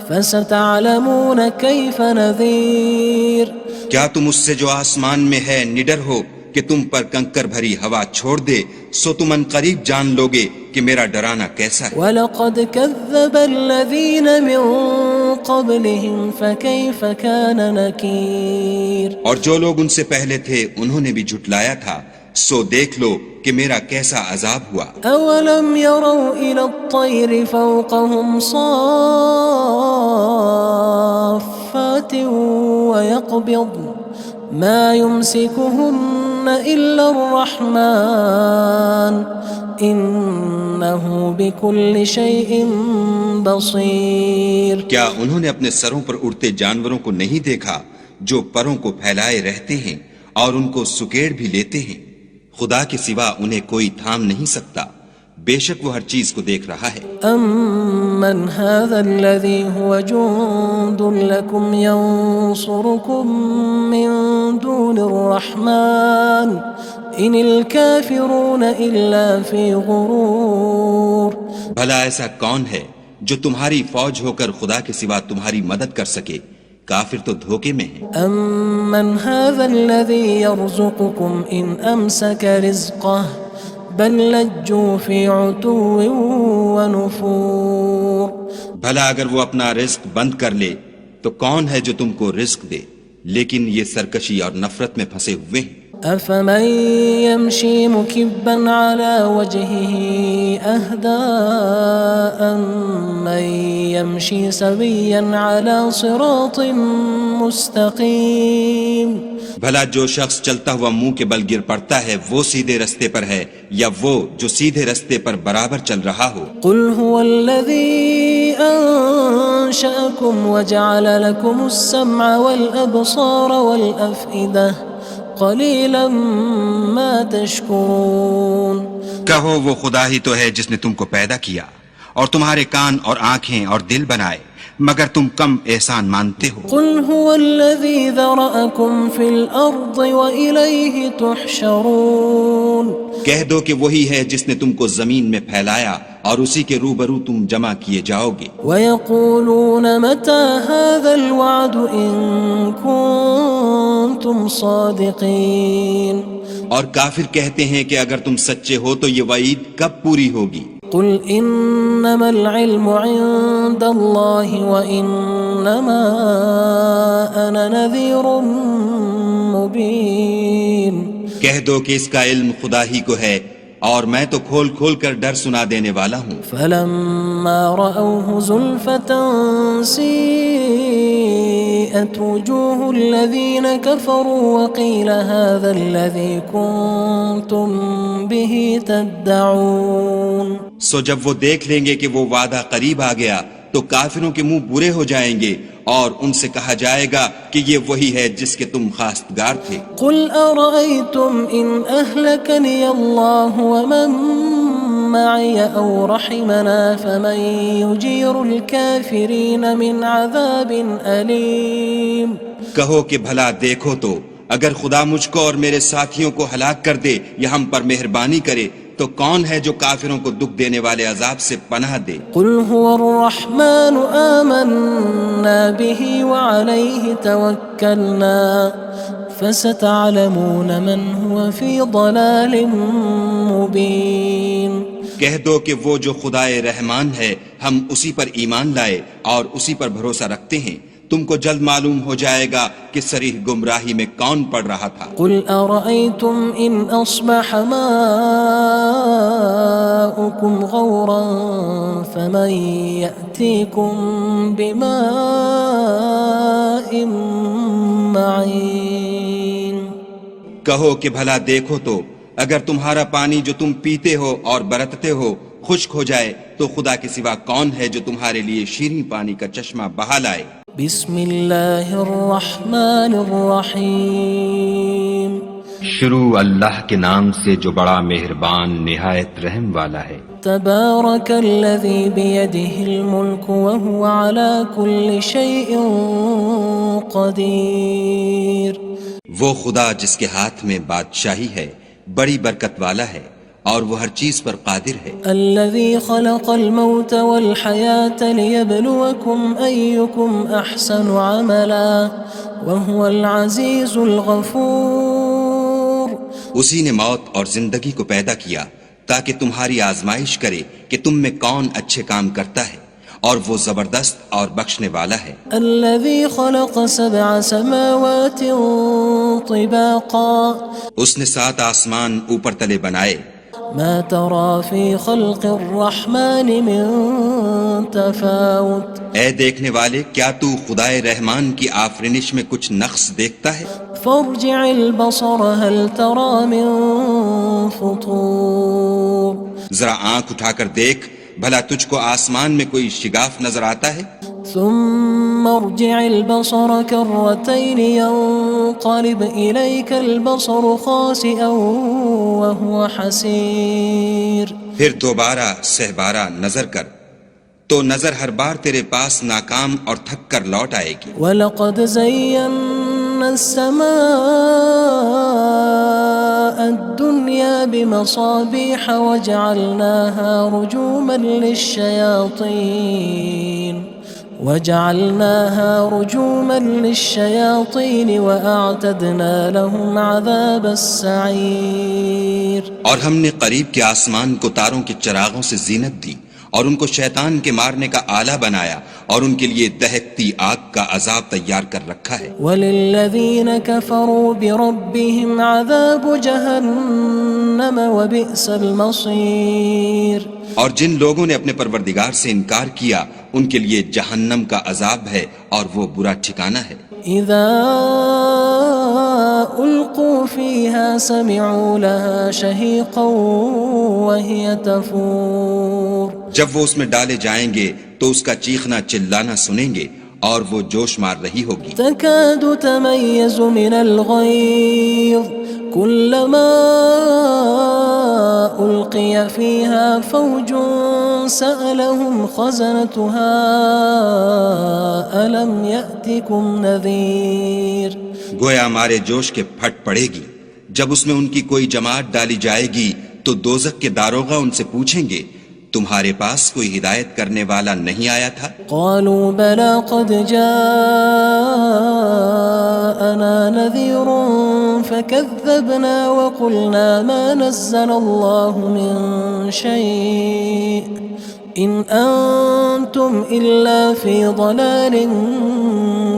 فستعلمون كيف نذير. کیا تم اس سے جو آسمان میں ہے نڈر ہو کہ تم پر کنکر بھری ہوا چھوڑ دے سو تم ان قریب جان لوگے کہ میرا ڈرانا کیسا ہے. وَلَقَدْ كَذَّبَ الَّذِينَ مِن قَبْلِهِمْ فَكَيْفَ كَانَ نَكِيرٌ. اور جو لوگ ان سے پہلے تھے انہوں نے بھی جھٹلایا تھا سو دیکھ لو کہ میرا کیسا عذاب ہوا. أَوَلَمْ يَرَوْا إِلَى الطَّيْرِ فَوْقَهُمْ صَافَّاتٍ وَيَقْبِضْنَ مَا يُمْسِكُهُنَّ إِلَّا الرَّحْمَنُ إِنَّهُ بِكُلِّ شَيْءٍ بَصِيرٌ. کیا انہوں نے اپنے سروں پر اڑتے جانوروں کو نہیں دیکھا جو پروں کو پھیلائے رہتے ہیں اور ان کو سکیڑ بھی لیتے ہیں؟ خدا کے سوا انہیں کوئی تھام نہیں سکتا، بے شک وہ ہر چیز کو دیکھ رہا ہے. أَمَّنْ هَذَا الَّذِي هُوَ جُندٌ لَكُمْ يَنصُرُكُم مِّن دُونِ الرَّحْمَنِ إِنِ الْكَافِرُونَ إِلَّا فِي غُرُورٍ. بھلا ایسا کون ہے جو تمہاری فوج ہو کر خدا کے سوا تمہاری مدد کر سکے؟ کافر تو دھوکے میں ہیں. أَمَّنْ هَذَا الَّذِي يَرْزُقُكُمْ إِنْ أَمْسَكَ رِزْقَهُ بَلْ لَجُّوا فِي عُتُوٍّ وَنُفُورٍ. بھلا اگر وہ اپنا رزق بند کر لے تو کون ہے جو تم کو رزق دے؟ لیکن یہ سرکشی اور نفرت میں پھنسے ہوئے ہیں. أَفَمَن يَمْشِي مُكِبًّا عَلَى وَجْهِهِ أَهْدَىٰ أَمَّن يَمْشِي سَوِيًّا عَلَى صِرَاطٍ مُّسْتَقِيمٍ. بھلا جو شخص چلتا ہوا منہ کے بل گر پڑتا ہے وہ سیدھے رستے پر ہے یا وہ جو سیدھے رستے پر برابر چل رہا ہو؟ قُلْ هُوَ الَّذِي أَنشَأَكُمْ وَجَعَلَ لَكُمُ السَّمْعَ وَالْأَبْصَارَ وَالْأَفْئِدَةَ قَلِيلًا مَا تَشْكُرُونَ. کہو وہ خدا ہی تو ہے جس نے تم کو پیدا کیا اور تمہارے کان اور آنکھیں اور دل بنائے، مگر تم کم احسان مانتے ہو. قُلْ هُوَ الَّذِي ذَرَأَكُمْ فِي الْأَرْضِ وَإِلَيْهِ تُحْشَرُونَ. کہہ دو کہ وہی ہے جس نے تم کو زمین میں پھیلایا اور اسی کے روبرو تم جمع کیے جاؤ گے. وَيَقُولُونَ مَتَى هَذَا الْوَعْدُ إِن كُنتُمْ صَادِقِينَ. اور کافر کہتے ہیں کہ اگر تم سچے ہو تو یہ وعید کب پوری ہوگی؟ قُلْ إِنَّمَا الْعِلْمُ عِندَ اللَّهِ وَإِنَّمَا أَنَا نَذِيرٌ مُّبِينٌ. کہہ دو کہ اس کا علم خدا ہی کو ہے اور میں تو کھول کھول کر ڈر سنا دینے والا ہوں. فَلَمَّا رَأَوْهُ زُلْفَةً سِيئَتْ وُجُوهُ الَّذِينَ كَفَرُوا وَقِيلَ هَذَا الَّذِي كُنتُم بِهِ تَدَّعُونَ. سو جب وہ دیکھ لیں گے کہ وہ وعدہ قریب آ گیا تو کافروں کے منہ برے ہو جائیں گے اور ان سے کہا جائے گا کہ یہ وہی ہے جس کے تم خواستگار تھے. قُلْ أَرَأَيْتُمْ إِنْ أَهْلَكَنِيَ اللَّهُ وَمَن مَّعِيَ أَوْ رَحِمَنَا فَمَن يُجِيرُ الْكَافِرِينَ مِنْ عَذَابٍ أَلِيمٍ. کہو کہ بھلا دیکھو تو اگر خدا مجھ کو اور میرے ساتھیوں کو ہلاک کر دے یا ہم پر مہربانی کرے تو کون ہے جو کافروں کو دکھ دینے والے عذاب سے پناہ دے؟ قُلْ هُوَ الرَّحْمَنُ آمَنَّا بِهِ وَعَلَيْهِ تَوَكَّلْنَا فَسَتَعْلَمُونَ مَنْ هُوَ فِي ضَلَالٍ مُّبِينٍ. کہہ دو کہ وہ جو خدائے رحمان ہے ہم اسی پر ایمان لائے اور اسی پر بھروسہ رکھتے ہیں، تم کو جلد معلوم ہو جائے گا کہ صریح گمراہی میں کون پڑ رہا تھا۔ قل أرأيتم إن أصبح ماؤكم غورا فمن يأتيكم بماء معين۔ کہو کہ بھلا دیکھو تو اگر تمہارا پانی جو تم پیتے ہو اور برتتے ہو خشک ہو جائے تو خدا کے سوا کون ہے جو تمہارے لیے شیریں پانی کا چشمہ بہا لائے۔ بسم اللہ الرحمن الرحیم۔ شروع اللہ کے نام سے جو بڑا مہربان نہایت رحم والا ہے۔ تبارک الذی بیدہ الملک وہو علی کل شیء قدیر۔ وہ خدا جس کے ہاتھ میں بادشاہی ہے بڑی برکت والا ہے اور وہ ہر چیز پر قادر ہے۔ الذي خلق الموت والحياة ليبلوكم أيكم أحسن عملا وهو العزيز الغفور۔ اسی نے موت اور زندگی کو پیدا کیا تاکہ تمہاری آزمائش کرے کہ تم میں کون اچھے کام کرتا ہے اور وہ زبردست اور بخشنے والا ہے۔ الذي خلق 7 سماوات طباقا۔ اس نے 7 آسمان اوپر تلے بنائے۔ ما ترى في خلق الرحمن من تفاوت۔ اے دیکھنے والے کیا تو خدائے رحمان کی آفرینش میں کچھ نقص دیکھتا ہے؟ فارجع البصر هل ترى من فطور۔ ذرا آنکھ اٹھا کر دیکھ بھلا تجھ کو آسمان میں کوئی شگاف نظر آتا ہے؟ ثم ارجع البصر كرتين ينقلب إليك البصر خاسئا وهو حسير۔ پھر دوبارہ سہبارہ نظر کر تو نظر ہر بار تیرے پاس ناکام اور تھک کر لوٹ آئے گی۔ وَلَقَدْ زَيَّنَّا السَّمَاءَ الدُّنْيَا بِمَصَابِيحَ وَجَعَلْنَاهَا رُجُومًا لِلشَّيَاطِينِ وَأَعْتَدْنَا لَهُمْ عَذَابَ السَّعِيرِ۔ اور ہم نے قریب کے آسمان کو تاروں کے چراغوں سے زینت دی اور ان کو شیطان کے مارنے کا آلہ بنایا اور ان کے لیے دہکتی آگ کا عذاب تیار کر رکھا ہے۔ وَلِلَّذِينَ كَفَرُوا بِرَبِّهِمْ عَذَابُ جَهَنَّمَ وَبِئْسَ الْمَصِيرُ۔ اور جن لوگوں نے اپنے پروردگار سے انکار کیا ان کے لیے جہنم کا عذاب ہے اور وہ برا ٹھکانہ ہے۔ اذا القوا فيها سمعوا لها شهيقا وهي تفور۔ جب وہ اس میں ڈالے جائیں گے تو اس کا چیخنا چلانا سنیں گے اور وہ جوش مار رہی ہوگی۔ تكاد تميز من الغيظ كلما ألقي فيها فوج سألهم خزنتها ألم يأتكم نذير۔ گویا مارے جوش کے پھٹ پڑے گی جب اس میں ان کی کوئی جماعت ڈالی جائے گی تو دوزخ کے داروغہ ان سے پوچھیں گے تمہارے پاس کوئی ہدایت کرنے والا نہیں آیا تھا؟ قالوا بلى قد جاءنا نذير فكذبنا وقلنا ما نزل الله من شيء إن أنتم إلا في ضلال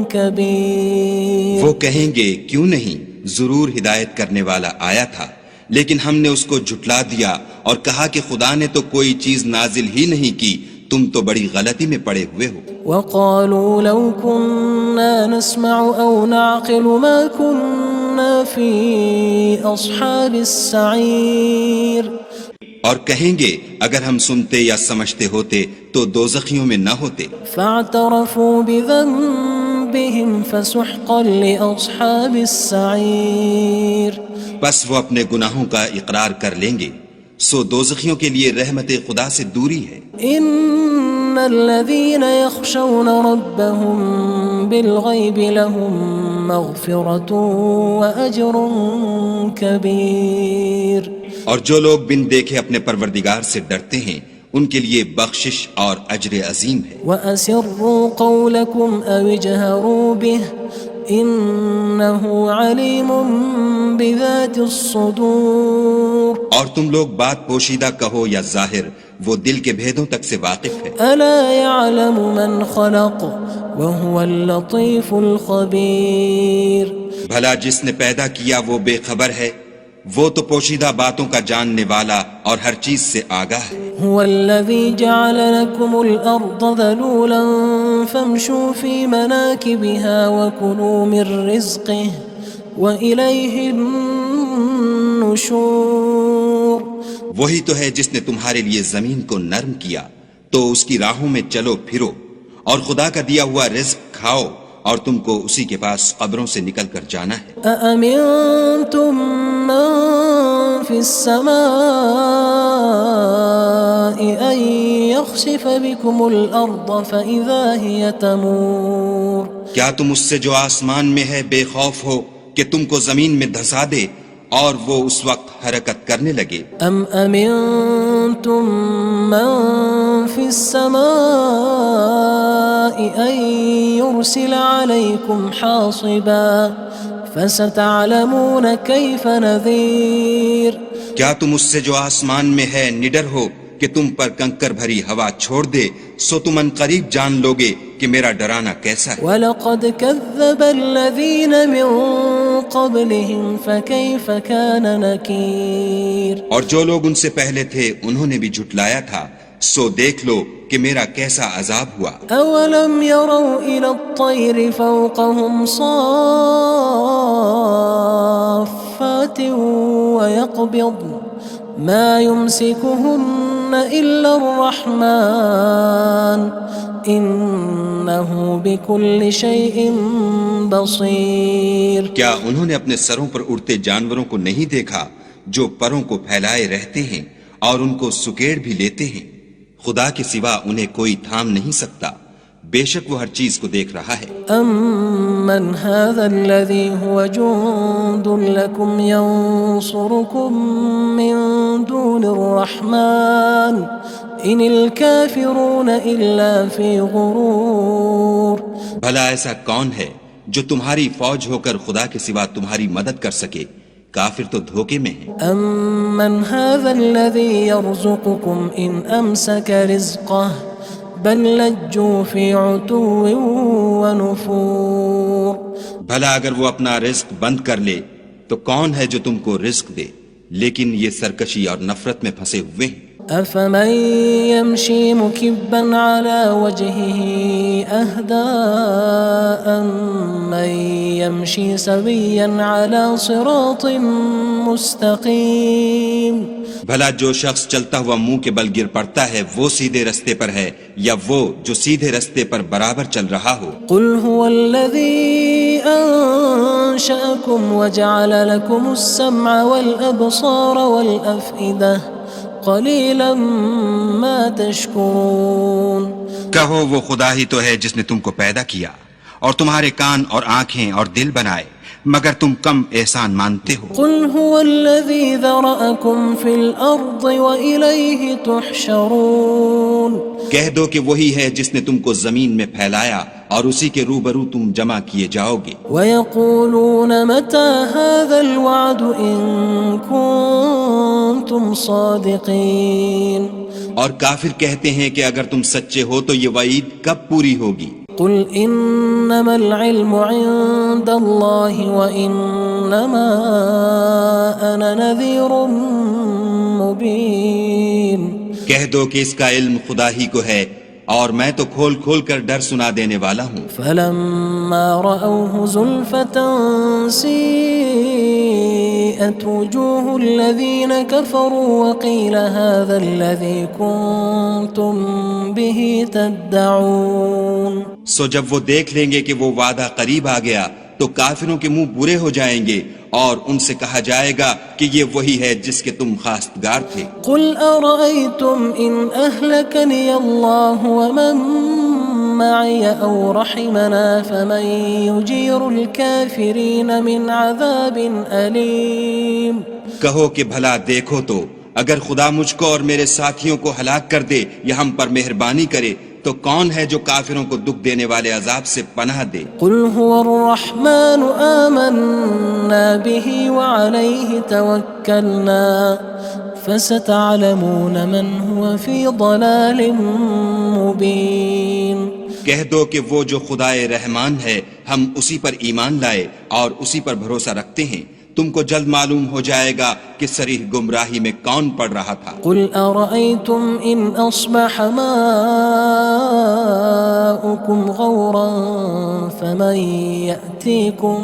كبير۔ وہ کہیں گے کیوں نہیں، ضرور ہدایت کرنے والا آیا تھا لیکن ہم نے اس کو جھٹلا دیا اور کہا کہ خدا نے تو کوئی چیز نازل ہی نہیں کی، تم تو بڑی غلطی میں پڑے ہوئے ہو۔ وقالوا لو كنا نسمع أو نعقل ما كنا في أصحاب السعير۔ اور کہیں گے اگر ہم سنتے یا سمجھتے ہوتے تو دوزخیوں میں نہ ہوتے۔ فاعترفوا بذنبهم فسحقا لأصحاب السعير۔ بس وہ اپنے گناہوں کا اقرار کر لیں گے، سو دوزخیوں کے لیے رحمت خدا سے دوری ہے۔ ان الذين يخشون ربهم بالغيب لهم مغفرة وأجر كبير۔ اور جو لوگ بن دیکھے اپنے پروردگار سے ڈرتے ہیں ان کے لیے بخشش اور اجر عظیم ہے۔ وأسروا قولكم أو اجهروا به إنه عليم بذات الصدور اور تم لوگ بات پوشیدہ کہو یا ظاہر، وہ دل کے بھیدوں تک سے واقف ہے۔ ألا يعلم من خلق وهو اللطيف الخبير بھلا جس نے پیدا کیا وہ بے خبر ہے، وہ تو پوشیدہ باتوں کا جاننے والا اور ہر چیز سے آگاہ ہے۔ هو الذي جعل لكم الأرض ذلولا فامشوا في مناكبها وكلوا من رزقه وإليه النشور وہی تو ہے جس نے تمہارے لیے زمین کو نرم کیا تو اس کی راہوں میں چلو پھرو، اور خدا کا دیا ہوا رزق کھاؤ، اور تم کو اسی کے پاس قبروں سے نکل کر جانا ہے۔ أأمنتم من في السماء أن يخسف بكم الأرض فإذا هي تمور کیا تم اس سے جو آسمان میں ہے بے خوف ہو کہ تم کو زمین میں دھسا دے اور وہ اس وقت حرکت کرنے لگے؟ أم أمنتم من في السماء أن يرسل عليكم حاصبا فستعلمون كيف نذير کیا تم اس سے جو آسمان میں ہے نڈر ہو کہ تم پر کنکر بھری ہوا چھوڑ دے، سو تم ان قریب جان لوگے کہ میرا ڈرانا کیسا ہے۔ وَلَقَدْ كَذَّبَ الَّذِينَ مِن قَبْلِهِمْ فَكَيْفَ كَانَ نَكِيرٌ اور جو لوگ ان سے پہلے تھے انہوں نے بھی جھٹلایا تھا، سو دیکھ لو کہ میرا کیسا عذاب ہوا۔ أَوَلَمْ يَرَوْا إِلَى الطَّيْرِ فَوْقَهُمْ صَافَّاتٍ وَيَقْبِضْنَ مَا يُمْسِكُهُنَّ إِلَّا الرَّحْمَنُ إِنَّهُ بِكُلِّ شَيْءٍ بَصِيرٌ کیا انہوں نے اپنے سروں پر اڑتے جانوروں کو نہیں دیکھا جو پروں کو پھیلائے رہتے ہیں اور ان کو سکیڑ بھی لیتے ہیں؟ خدا کے سوا انہیں کوئی تھام نہیں سکتا، بے شک وہ ہر چیز کو دیکھ رہا ہے۔ أَمَّنْ هَذَا الَّذِي هُوَ جُندٌ لَكُمْ يَنصُرُكُم مِّن دُونِ الرَّحْمَنِ إِنِ الْكَافِرُونَ إِلَّا فِي غُرُورٍ بھلا ایسا کون ہے جو تمہاری فوج ہو کر خدا کے سوا تمہاری مدد کر سکے؟ کافر تو دھوکے میں ہیں۔ أَمَّنْ هَذَا الَّذِي يَرْزُقُكُمْ إِنْ أَمْسَكَ رِزْقَهُ بَلْ لَجُّوا فِي عُتُوٍّ وَنُفُورٍ بھلا اگر وہ اپنا رزق بند کر لے تو کون ہے جو تم کو رزق دے، لیکن یہ سرکشی اور نفرت میں پھنسے ہوئے ہیں۔ أَفَمَن يَمْشِي مُكِبًّا عَلَى وَجْهِهِ أَهْدَىٰ أَمَّن يَمْشِي سَوِيًّا عَلَى صِرَاطٍ مُّسْتَقِيمٍ بھلا جو شخص چلتا ہوا منہ کے بل گر پڑتا ہے وہ سیدھے رستے پر ہے یا وہ جو سیدھے رستے پر برابر چل رہا ہو؟ قُلْ هُوَ الَّذِي أَنشَأَكُمْ وَجَعَلَ لَكُمُ السَّمْعَ وَالْأَبْصَارَ وَالْأَفْئِدَةَ قَلِيلًا مَا تَشْكُرُونَ کہو وہ خدا ہی تو ہے جس نے تم کو پیدا کیا اور تمہارے کان اور آنکھیں اور دل بنائے، مگر تم کم احسان مانتے ہو۔ قُلْ هُوَ الَّذِي ذَرَأَكُمْ فِي الْأَرْضِ وَإِلَيْهِ تُحْشَرُونَ کہہ دو کہ وہی ہے جس نے تم کو زمین میں پھیلایا اور اسی کے روبرو تم جمع کیے جاؤ گے۔ وَيَقُولُونَ مَتَى هَذَا الْوَعْدُ إِن كُنتُمْ صَادِقِينَ اور کافر کہتے ہیں کہ اگر تم سچے ہو تو یہ وعید کب پوری ہوگی؟ قُلْ إِنَّمَا الْعِلْمُ عِندَ اللَّهِ وَإِنَّمَا أَنَا نَذِيرٌ مُّبِينٌ کہہ دو کہ اس کا علم خدا ہی کو ہے اور میں تو کھول کھول کر ڈر سنا دینے والا ہوں۔ فَلَمَّا رَأَوْهُ زُلْفَةً سِيئَتْ وُجُوهُ الَّذِينَ كَفَرُوا وَقِيلَ هَذَا الَّذِي كُنتُم بِهِ تَدَّعُونَ سو جب وہ دیکھ لیں گے کہ وہ وعدہ قریب آ گیا تو کافروں کے منہ برے ہو جائیں گے اور ان سے کہا جائے گا کہ یہ وہی ہے جس کے تم خواستگار تھے۔ قُلْ أَرَأَيْتُمْ إِنْ أَهْلَكَنِيَ اللَّهُ وَمَن مَّعِيَ أَوْ رَحِمَنَا فَمَن يُجِيرُ الْكَافِرِينَ مِنْ عَذَابٍ أَلِيمٍ کہو کہ بھلا دیکھو تو اگر خدا مجھ کو اور میرے ساتھیوں کو ہلاک کر دے یا ہم پر مہربانی کرے تو کون ہے جو کافروں کو دکھ دینے والے عذاب سے پناہ دے؟ قل هو الرحمن آمنا به وعليه توكلنا فستعلمون من هو في ضلال مبين. کہہ دو کہ وہ جو خدائے رحمان ہے ہم اسی پر ایمان لائے اور اسی پر بھروسہ رکھتے ہیں، تم کو جلد معلوم ہو جائے گا کہ صریح گمراہی میں کون پڑ رہا تھا. قل أرأيتم إن أصبح ماؤكم غورا فمن يأتيكم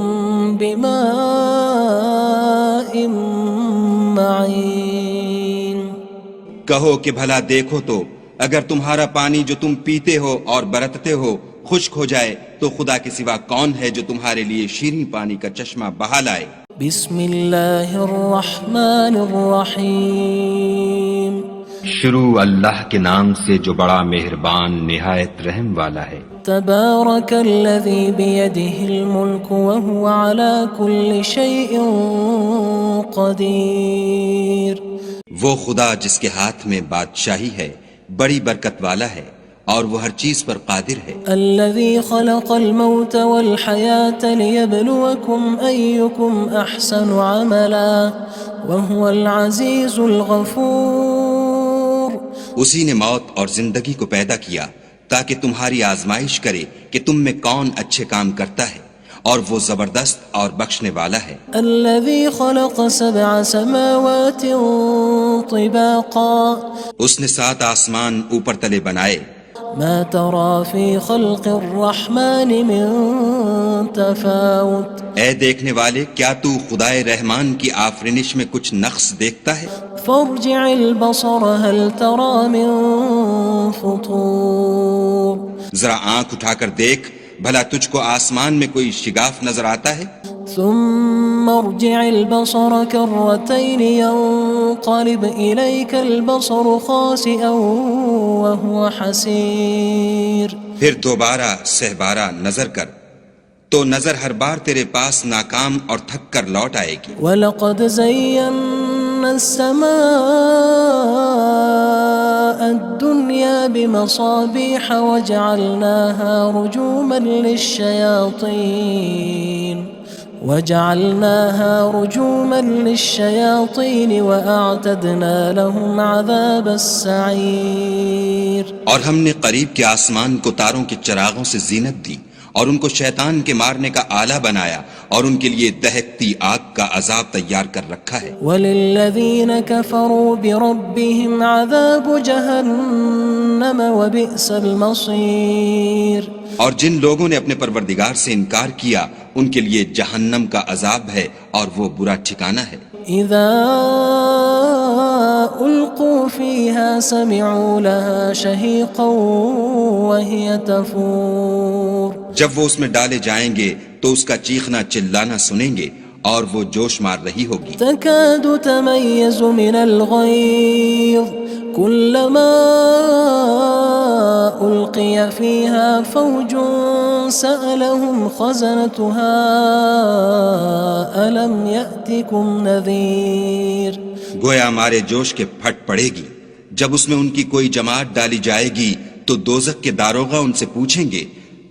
بماء معين. کہو کہ بھلا دیکھو تو اگر تمہارا پانی جو تم پیتے ہو اور برتتے ہو خشک ہو جائے تو خدا کے سوا کون ہے جو تمہارے لیے شیریں پانی کا چشمہ بہا لائے. بسم اللہ الرحمن الرحیم. شروع اللہ کے نام سے جو بڑا مہربان نہایت رحم والا ہے. تبارک الذی بیدہ الملک وہو علی کل شیء قدیر. وہ خدا جس کے ہاتھ میں بادشاہی ہے بڑی برکت والا ہے اور وہ ہر چیز پر قادر ہے. الذي خلق الموت والحياة ليبلوكم أيكم أحسن عملا وهو العزيز الغفور. اسی نے موت اور زندگی کو پیدا کیا تاکہ تمہاری آزمائش کرے کہ تم میں کون اچھے کام کرتا ہے اور وہ زبردست اور بخشنے والا ہے. الذي خلق 7 سماوات طباقا. اس نے 7 آسمان اوپر تلے بنائے. ما ترى في خلق الرحمن من تفاوت. اے دیکھنے والے کیا تو خدائے رحمان کی آفرینش میں کچھ نقص دیکھتا ہے؟ فارجع البصر هل ترى من فطور. ذرا آنکھ اٹھا کر دیکھ بھلا تجھ کو آسمان میں کوئی شگاف نظر آتا ہے؟ ثم ارجع البصر كرتين ينقلب إليك البصر خاسئا وهو حسير. پھر دوبارہ سہبارہ نظر کر تو نظر ہر بار تیرے پاس ناکام اور تھک کر لوٹ آئے گی. وَلَقَدْ زَيَّنَّا السَّمَاءَ الدُّنْيَا بِمَصَابِيحَ وَجَعَلْنَاهَا رُجُومًا لِلشَّيَاطِينِ وَأَعْتَدْنَا لَهُمْ عَذَابَ السَّعِيرِ. اور ہم نے قریب کے آسمان کو تاروں کے چراغوں سے زینت دی اور ان کو شیطان کے مارنے کا آلہ بنایا اور ان کے لیے دہکتی آگ کا عذاب تیار کر رکھا ہے. وَلِلَّذِينَ كَفَرُوا بِرَبِّهِمْ عَذَابُ جَهَنَّمَ وَبِئْسَ الْمَصِيرُ. اور جن لوگوں نے اپنے پروردگار سے انکار کیا ان کے لیے جہنم کا عذاب ہے اور وہ برا ٹھکانہ ہے. اذا القوا فيها سمعوا لها شهيقا وهي تفور. جب وہ اس میں ڈالے جائیں گے تو اس کا چیخنا چلانا سنیں گے اور وہ جوش مار رہی ہوگی. تكاد تميز من الغيظ كلما ألقي فيها فوج سألهم خزنتها ألم يأتكم نذير. گویا مارے جوش کے پھٹ پڑے گی. جب اس میں ان کی کوئی جماعت ڈالی جائے گی تو دوزخ کے داروغہ ان سے پوچھیں گے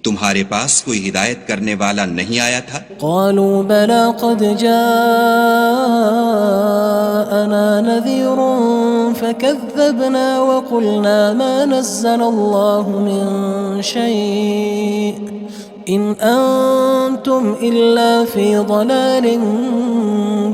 تمہارے پاس کوئی ہدایت کرنے والا نہیں آیا تھا؟ قالوا بلى قد جاءنا نذير فكذبنا وقلنا ما نزل الله من شيء إن أنتم إلا في ضلال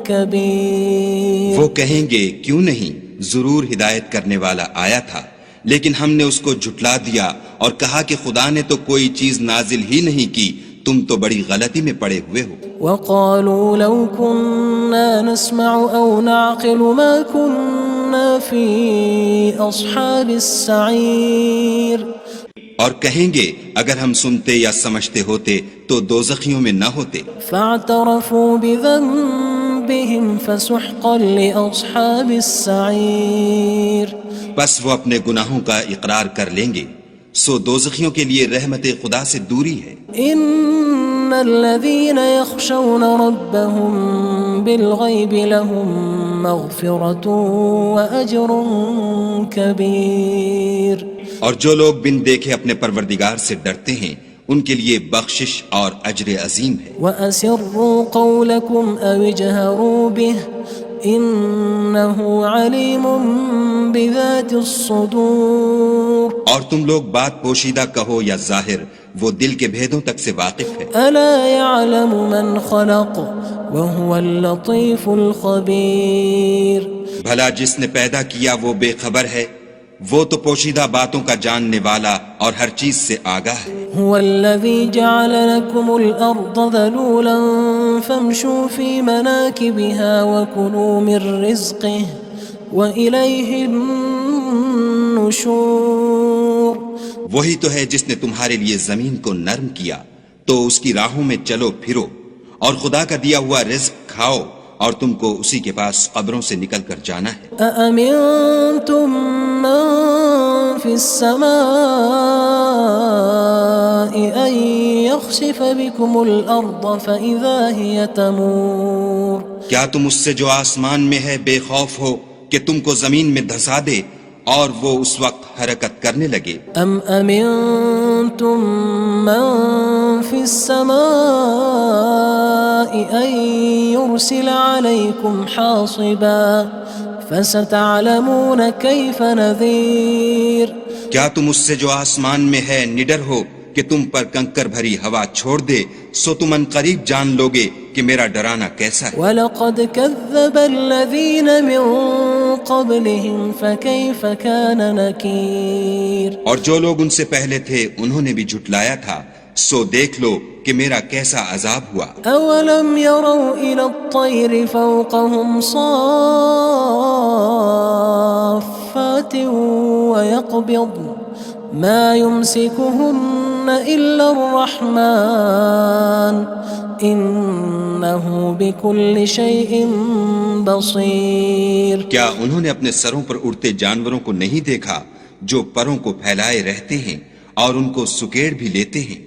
كبير. وہ کہیں گے کیوں نہیں، ضرور ہدایت کرنے والا آیا تھا لیکن ہم نے اس کو جھٹلا دیا اور کہا کہ خدا نے تو کوئی چیز نازل ہی نہیں کی، تم تو بڑی غلطی میں پڑے ہوئے ہو. وقالوا لو كنا نسمع أو نعقل ما كنا في أصحاب السعير. اور کہیں گے اگر ہم سنتے یا سمجھتے ہوتے تو دوزخیوں میں نہ ہوتے. فاعترفوا بذنبهم فسحقا لأصحاب السعير. بس وہ اپنے گناہوں کا اقرار کر لیں گے، سو دوزخیوں کے لیے رحمت خدا سے دوری ہے. ان الذين يخشون ربهم بالغيب لهم مغفرة وأجر كبير. اور جو لوگ بن دیکھے اپنے پروردگار سے ڈرتے ہیں ان کے لیے بخشش اور اجر عظیم ہے. وَأَسِرُّوا قَوْلَكُمْ أَوِ اجْهَرُوا بِهِ إِنَّهُ عَلِيمٌ بِذَاتِ الصُّدُورِ. اور تم لوگ بات پوشیدہ کہو یا ظاہر، وہ دل کے بھیدوں تک سے واقف ہے. أَلَا يَعْلَمُ مَنْ خَلَقَ وَهُوَ اللَّطِيفُ الْخَبِيرُ. بھلا جس نے پیدا کیا وہ بے خبر ہے، وہ تو پوشیدہ باتوں کا جاننے والا اور ہر چیز سے آگاہ ہے. هو الذي جعل لكم الأرض ذلولا فامشوا في مناكبها وكلوا من رزقه وإليه النشور. وہی تو ہے جس نے تمہارے لیے زمین کو نرم کیا تو اس کی راہوں میں چلو پھرو اور خدا کا دیا ہوا رزق کھاؤ اور تم کو اسی کے پاس قبروں سے نکل کر جانا ہے. أأمنتم من في السماء أن يخسف بكم الأرض فإذا هي تمور. کیا تم اس سے جو آسمان میں ہے بے خوف ہو کہ تم کو زمین میں دھسا دے اور وہ اس وقت حرکت کرنے لگے؟ أم أمنتم من في السماء أن يرسل عليكم حاصبا فستعلمون كيف نذير. کیا تم اس سے جو آسمان میں ہے نڈر ہو کہ تم پر کنکر بھری ہوا چھوڑ دے، سو تم ان قریب جان لوگے کہ میرا ڈرانا کیسا ہے. وَلَقَدْ كَذَّبَ الَّذِينَ مِن قَبْلِهِمْ فَكَيْفَ كَانَ نَكِيرٌ. اور جو لوگ ان سے پہلے تھے انہوں نے بھی جھٹلایا تھا، سو دیکھ لو کہ میرا کیسا عذاب ہوا. أَوَلَمْ يَرَوْا إِلَى الطَّيْرِ فَوْقَهُمْ صَافَّاتٍ وَيَقْبِضْنَ مَا يُمْسِكُهُنَّ إِلَّا الرَّحْمَنُ إِنَّهُ بِكُلِّ شَيْءٍ بَصِيرٌ. کیا انہوں نے اپنے سروں پر اڑتے جانوروں کو نہیں دیکھا جو پروں کو پھیلائے رہتے ہیں اور ان کو سکیڑ بھی لیتے ہیں؟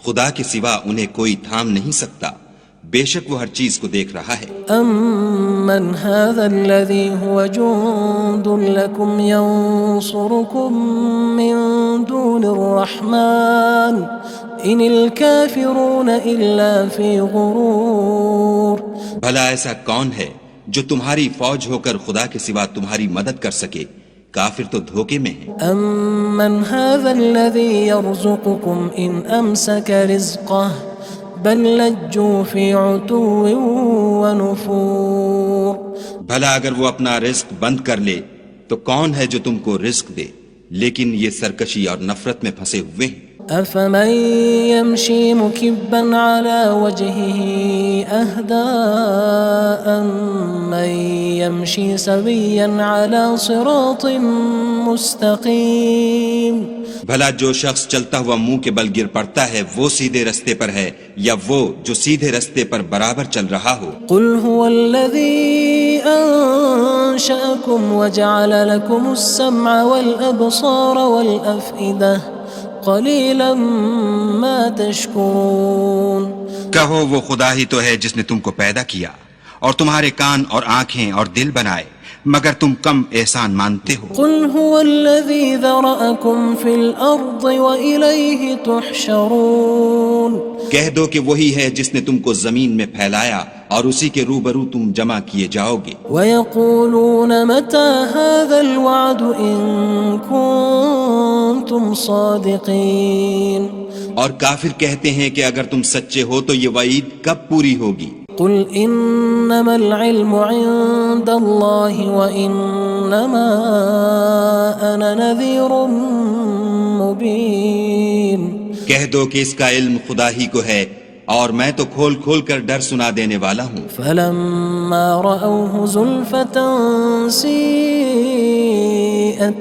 خدا کے سوا انہیں کوئی تھام نہیں سکتا، بے شک وہ ہر چیز کو دیکھ رہا ہے. أَمَّنْ هَذَا الَّذِي هُوَ جُندٌ لَكُمْ يَنصُرُكُم مِّن دُونِ الرَّحْمَنِ إِنِ الْكَافِرُونَ إِلَّا فِي غُرُورٍ. بھلا ایسا کون ہے جو تمہاری فوج ہو کر خدا کے سوا تمہاری مدد کر سکے؟ کافر تو دھوکے میں ہیں. أَمَّنْ هَذَا الَّذِي يَرْزُقُكُمْ إِنْ أَمْسَكَ رِزْقَهُ بَلْ لَجُّوا فِي عُتُوٍّ وَنُفُورٍ. بھلا اگر وہ اپنا رزق بند کر لے تو کون ہے جو تم کو رزق دے؟ لیکن یہ سرکشی اور نفرت میں پھنسے ہوئے ہیں. أَفَمَن يَمْشِي مُكِبًّا عَلَى وَجْهِهِ أَهْدَىٰ أَمَّن يَمْشِي سَوِيًّا عَلَى صِرَاطٍ مُّسْتَقِيمٍ. بھلا جو شخص چلتا ہوا منہ کے بل گر پڑتا ہے وہ سیدھے رستے پر ہے یا وہ جو سیدھے رستے پر برابر چل رہا ہو؟ قُلْ هُوَ الَّذِي أَنشَأَكُمْ وَجَعَلَ لَكُمُ السَّمْعَ وَالْأَبْصَارَ وَالْأَفْئِدَةَ قَلِيلًا مَا تَشْكُرُونَ. کہو وہ خدا ہی تو ہے جس نے تم کو پیدا کیا اور تمہارے کان اور آنکھیں اور دل بنائے، مگر تم کم احسان مانتے ہو. قُلْ هُوَ الَّذِي ذَرَأَكُمْ فِي الْأَرْضِ وَإِلَيْهِ تُحْشَرُونَ. کہہ دو کہ وہی ہے جس نے تم کو زمین میں پھیلایا اور اسی کے روبرو تم جمع کیے جاؤ گے. وَيَقُولُونَ مَتَى هَذَا الْوَعْدُ إِن كُنتُمْ صَادِقِينَ. اور کافر کہتے ہیں کہ اگر تم سچے ہو تو یہ وعید کب پوری ہوگی؟ قُلْ إِنَّمَا الْعِلْمُ عِندَ اللَّهِ وَإِنَّمَا أَنَا نَذِيرٌ مُّبِينٌ. کہہ دو کہ اس کا علم خدا ہی کو ہے اور میں تو کھول کھول کر ڈر سنا دینے والا ہوں. فَلَمَّا رَأَوْهُ زُلْفَةً سِيئَتْ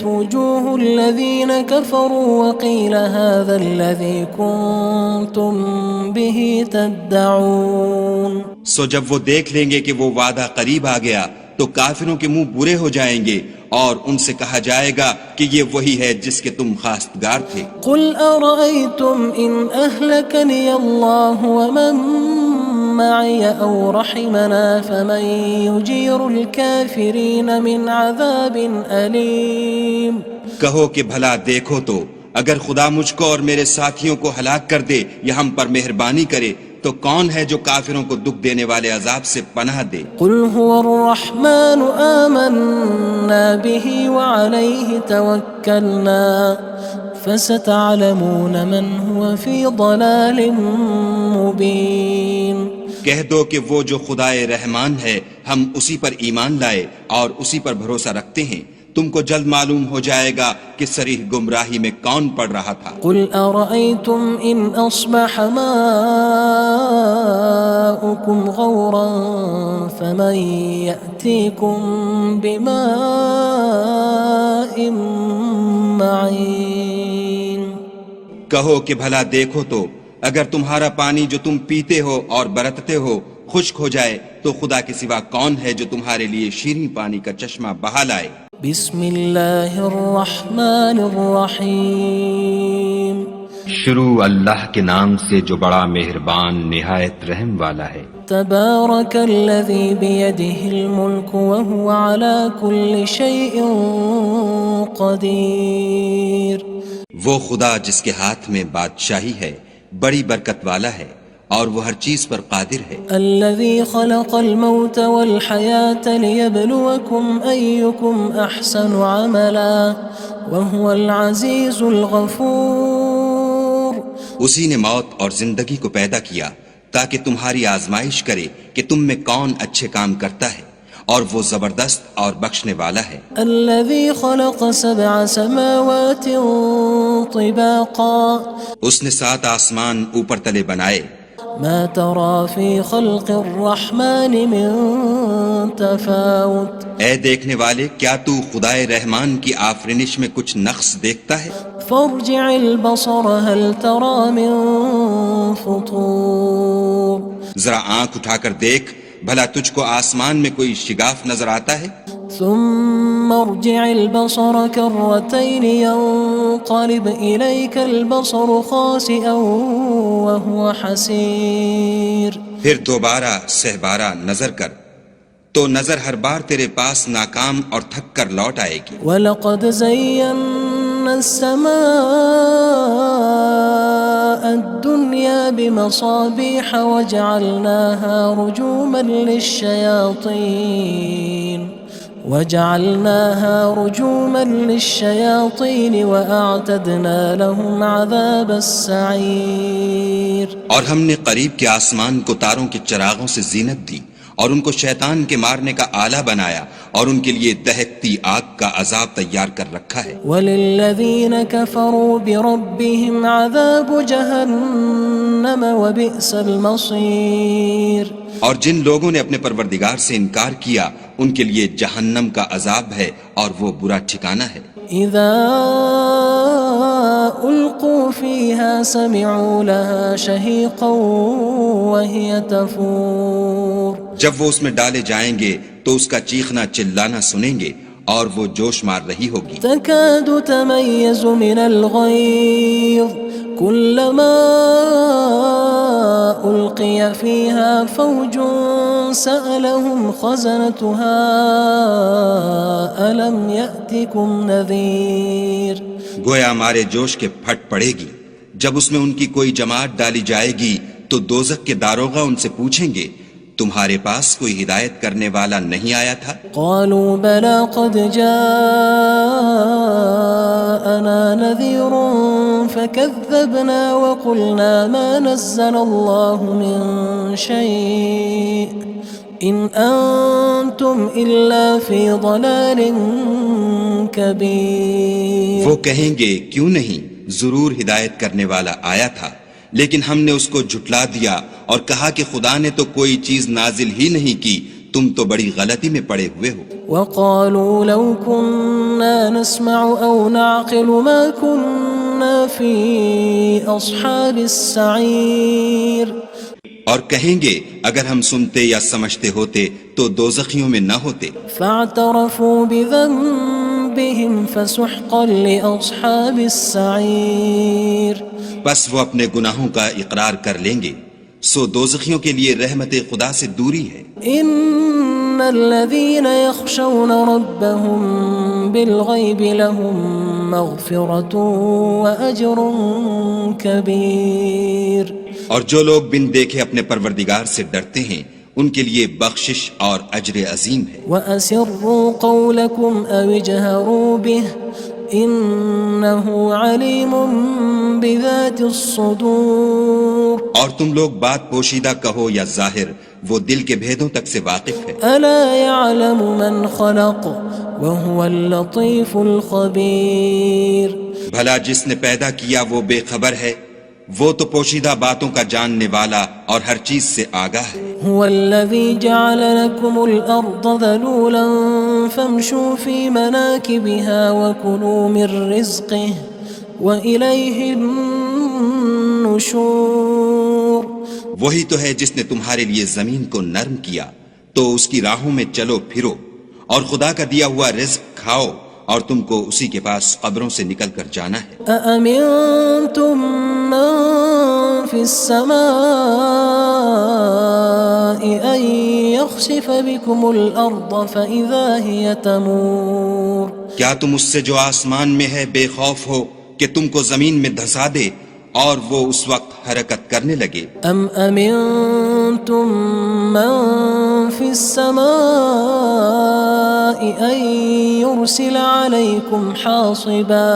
وُجُوهُ الَّذِينَ كَفَرُوا وَقِيلَ هَذَا الَّذِي كُنتُم بِهِ تَدَّعُونَ. سو جب وہ دیکھ لیں گے کہ وہ وعدہ قریب آ گیا تو کافروں کے منہ برے ہو جائیں گے اور ان سے کہا جائے گا کہ یہ وہی ہے جس کے تم خواستگار تھے۔ قل أرأيتم إن أهلكني الله ومن معي أو رحمنا فمن يجير الكافرين من عذاب أليم۔ کہو کہ بھلا دیکھو تو اگر خدا مجھ کو اور میرے ساتھیوں کو ہلاک کر دے یا ہم پر مہربانی کرے تو کون ہے جو کافروں کو دکھ دینے والے عذاب سے پناہ دے؟ قل هو الرحمن آمنا به وعليه توكلنا فستعلمون من هو في ضلال مبين۔ کہہ دو کہ وہ جو خدائے رحمان ہے ہم اسی پر ایمان لائے اور اسی پر بھروسہ رکھتے ہیں، تم کو جلد معلوم ہو جائے گا کہ صریح گمراہی میں کون پڑ رہا تھا۔ قل أرأيتم إن أصبح ماؤكم غورا فمن يأتيكم بماء معين۔ کہو کہ بھلا دیکھو تو اگر تمہارا پانی جو تم پیتے ہو اور برتتے ہو خشک ہو جائے تو خدا کے سوا کون ہے جو تمہارے لیے شیریں پانی کا چشمہ بہا لائے؟ بسم اللہ الرحمن الرحیم۔ شروع اللہ کے نام سے جو بڑا مہربان نہایت رحم والا ہے۔ تبارک الذی بیدہ الملک وہو علی کل شیء قدیر۔ وہ خدا جس کے ہاتھ میں بادشاہی ہے بڑی برکت والا ہے اور وہ ہر چیز پر قادر ہے۔ الذي خلق الموت والحياة ليبلوكم أيكم أحسن عملا وهو العزيز الغفور۔ اسی نے موت اور زندگی کو پیدا کیا تاکہ تمہاری آزمائش کرے کہ تم میں کون اچھے کام کرتا ہے اور وہ زبردست اور بخشنے والا ہے۔ الذي خلق 7 سماوات طباقا۔ اس نے 7 آسمان اوپر تلے بنائے۔ ما ترى في خلق الرحمن من تفاوت۔ اے دیکھنے والے کیا تو خدائے رحمان کی آفرینش میں کچھ نقص دیکھتا ہے؟ فارجع البصر هل ترى من فطور۔ ذرا آنکھ اٹھا کر دیکھ بھلا تجھ کو آسمان میں کوئی شگاف نظر آتا ہے؟ ثم ارجع البصر كرتين ينقلب إليك البصر خاسئا وهو حسير۔ پھر دوبارہ سہبارہ نظر کر تو نظر ہر بار تیرے پاس ناکام اور تھک کر لوٹ آئے گی۔ وَلَقَدْ زَيَّنَّا السَّمَاءَ الدُّنْيَا بِمَصَابِيحَ وَجَعَلْنَاهَا رُجُومًا لِلشَّيَاطِينِ وَأَعْتَدْنَا لَهُمْ عَذَابَ السَّعِيرِ۔ اور ہم نے قریب کے آسمان کو تاروں کے چراغوں سے زینت دی اور ان کو شیطان کے مارنے کا آلہ بنایا اور ان کے لیے دہکتی آگ کا عذاب تیار کر رکھا ہے۔ وَلِلَّذِينَ كَفَرُوا بِرَبِّهِمْ عَذَابُ جَهَنَّمَ وَبِئْسَ الْمَصِيرُ۔ اور جن لوگوں نے اپنے پروردگار سے انکار کیا ان کے لیے جہنم کا عذاب ہے اور وہ برا ٹھکانہ ہے۔ اذا القوا فيها سمعوا لها شهيقا وهي تفور۔ جب وہ اس میں ڈالے جائیں گے تو اس کا چیخنا چلانا سنیں گے اور وہ جوش مار رہی ہوگی۔ تكاد تميز من الغيظ كلما ألقي فيها فوج سألهم خزنتها ألم يأتكم نذير۔ گویا ہمارے جوش کے پھٹ پڑے گی جب اس میں ان کی کوئی جماعت ڈالی جائے گی تو دوزخ کے داروغہ ان سے پوچھیں گے تمہارے پاس کوئی ہدایت کرنے والا نہیں آیا تھا؟ قالوا بلى قد جاءنا نذير فكذبنا وقلنا ما نزل الله من شيء إن أنتم إلا في ضلال كبير۔ وہ کہیں گے کیوں نہیں، ضرور ہدایت کرنے والا آیا تھا لیکن ہم نے اس کو جھٹلا دیا اور کہا کہ خدا نے تو کوئی چیز نازل ہی نہیں کی، تم تو بڑی غلطی میں پڑے ہوئے ہو۔ وقالوا لو كنا نسمع أو نعقل ما كنا في أصحاب السعير۔ اور کہیں گے اگر ہم سنتے یا سمجھتے ہوتے تو دوزخیوں میں نہ ہوتے. فاعترفوا بذنبهم فسحقا لأصحاب السعير. بس وہ اپنے گناہوں کا اقرار کر لیں گے، سو دوزخیوں کے لیے رحمت خدا سے دوری ہے. ان الذين يخشون ربهم بالغيب لهم مغفرة وأجر كبير. اور جو لوگ بن دیکھے اپنے پروردگار سے ڈرتے ہیں ان کے لیے بخشش اور اجر عظیم ہے. وَأَسِرُّوا قَوْلَكُمْ أَوِ اجْهَرُوا بِهِ إِنَّهُ عَلِيمٌ بِذَاتِ الصُّدُورِ. اور تم لوگ بات پوشیدہ کہو یا ظاہر، وہ دل کے بھیدوں تک سے واقف ہے. أَلَا يَعْلَمُ مَنْ خَلَقَ وَهُوَ اللَّطِيفُ الْخَبِيرُ. بھلا جس نے پیدا کیا وہ بے خبر ہے، وہ تو پوشیدہ باتوں کا جاننے والا اور ہر چیز سے آگاہ ہے. هو الذي جعل لكم الأرض ذلولا فامشوا في مناكبها وكلوا من رزقه وإليه النشور. وہی تو ہے جس نے تمہارے لیے زمین کو نرم کیا تو اس کی راہوں میں چلو پھرو اور خدا کا دیا ہوا رزق کھاؤ اور تم کو اسی کے پاس قبروں سے نکل کر جانا ہے. أأمنتم من في السماء أن يخسف بكم الأرض فإذا هي تمور. کیا تم اس سے جو آسمان میں ہے بے خوف ہو کہ تم کو زمین میں دھسا دے اور وہ اس وقت حرکت کرنے لگے؟ أم أمنتم من في السماء أن يرسل عليكم حاصبا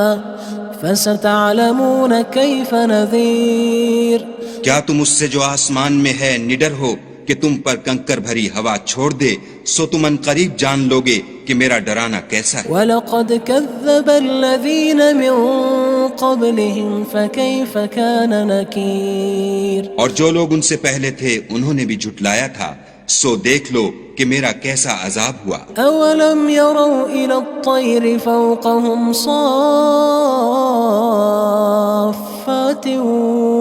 فستعلمون كيف نذير. کیا تم اس سے جو آسمان میں ہے نڈر ہو کہ تم پر کنکر بھری ہوا چھوڑ دے، سو تم ان قریب جان لوگے کہ میرا ڈرانا کیسا ہے. وَلَقَدْ كَذَّبَ الَّذِينَ مِن قَبْلِهِمْ فَكَيْفَ كَانَ نَكِيرٌ. اور جو لوگ ان سے پہلے تھے انہوں نے بھی جھٹلایا تھا، سو دیکھ لو کہ میرا کیسا عذاب ہوا. أَوَلَمْ يَرَوْا إِلَى الطَّيْرِ فَوْقَهُمْ صَافَّاتٍ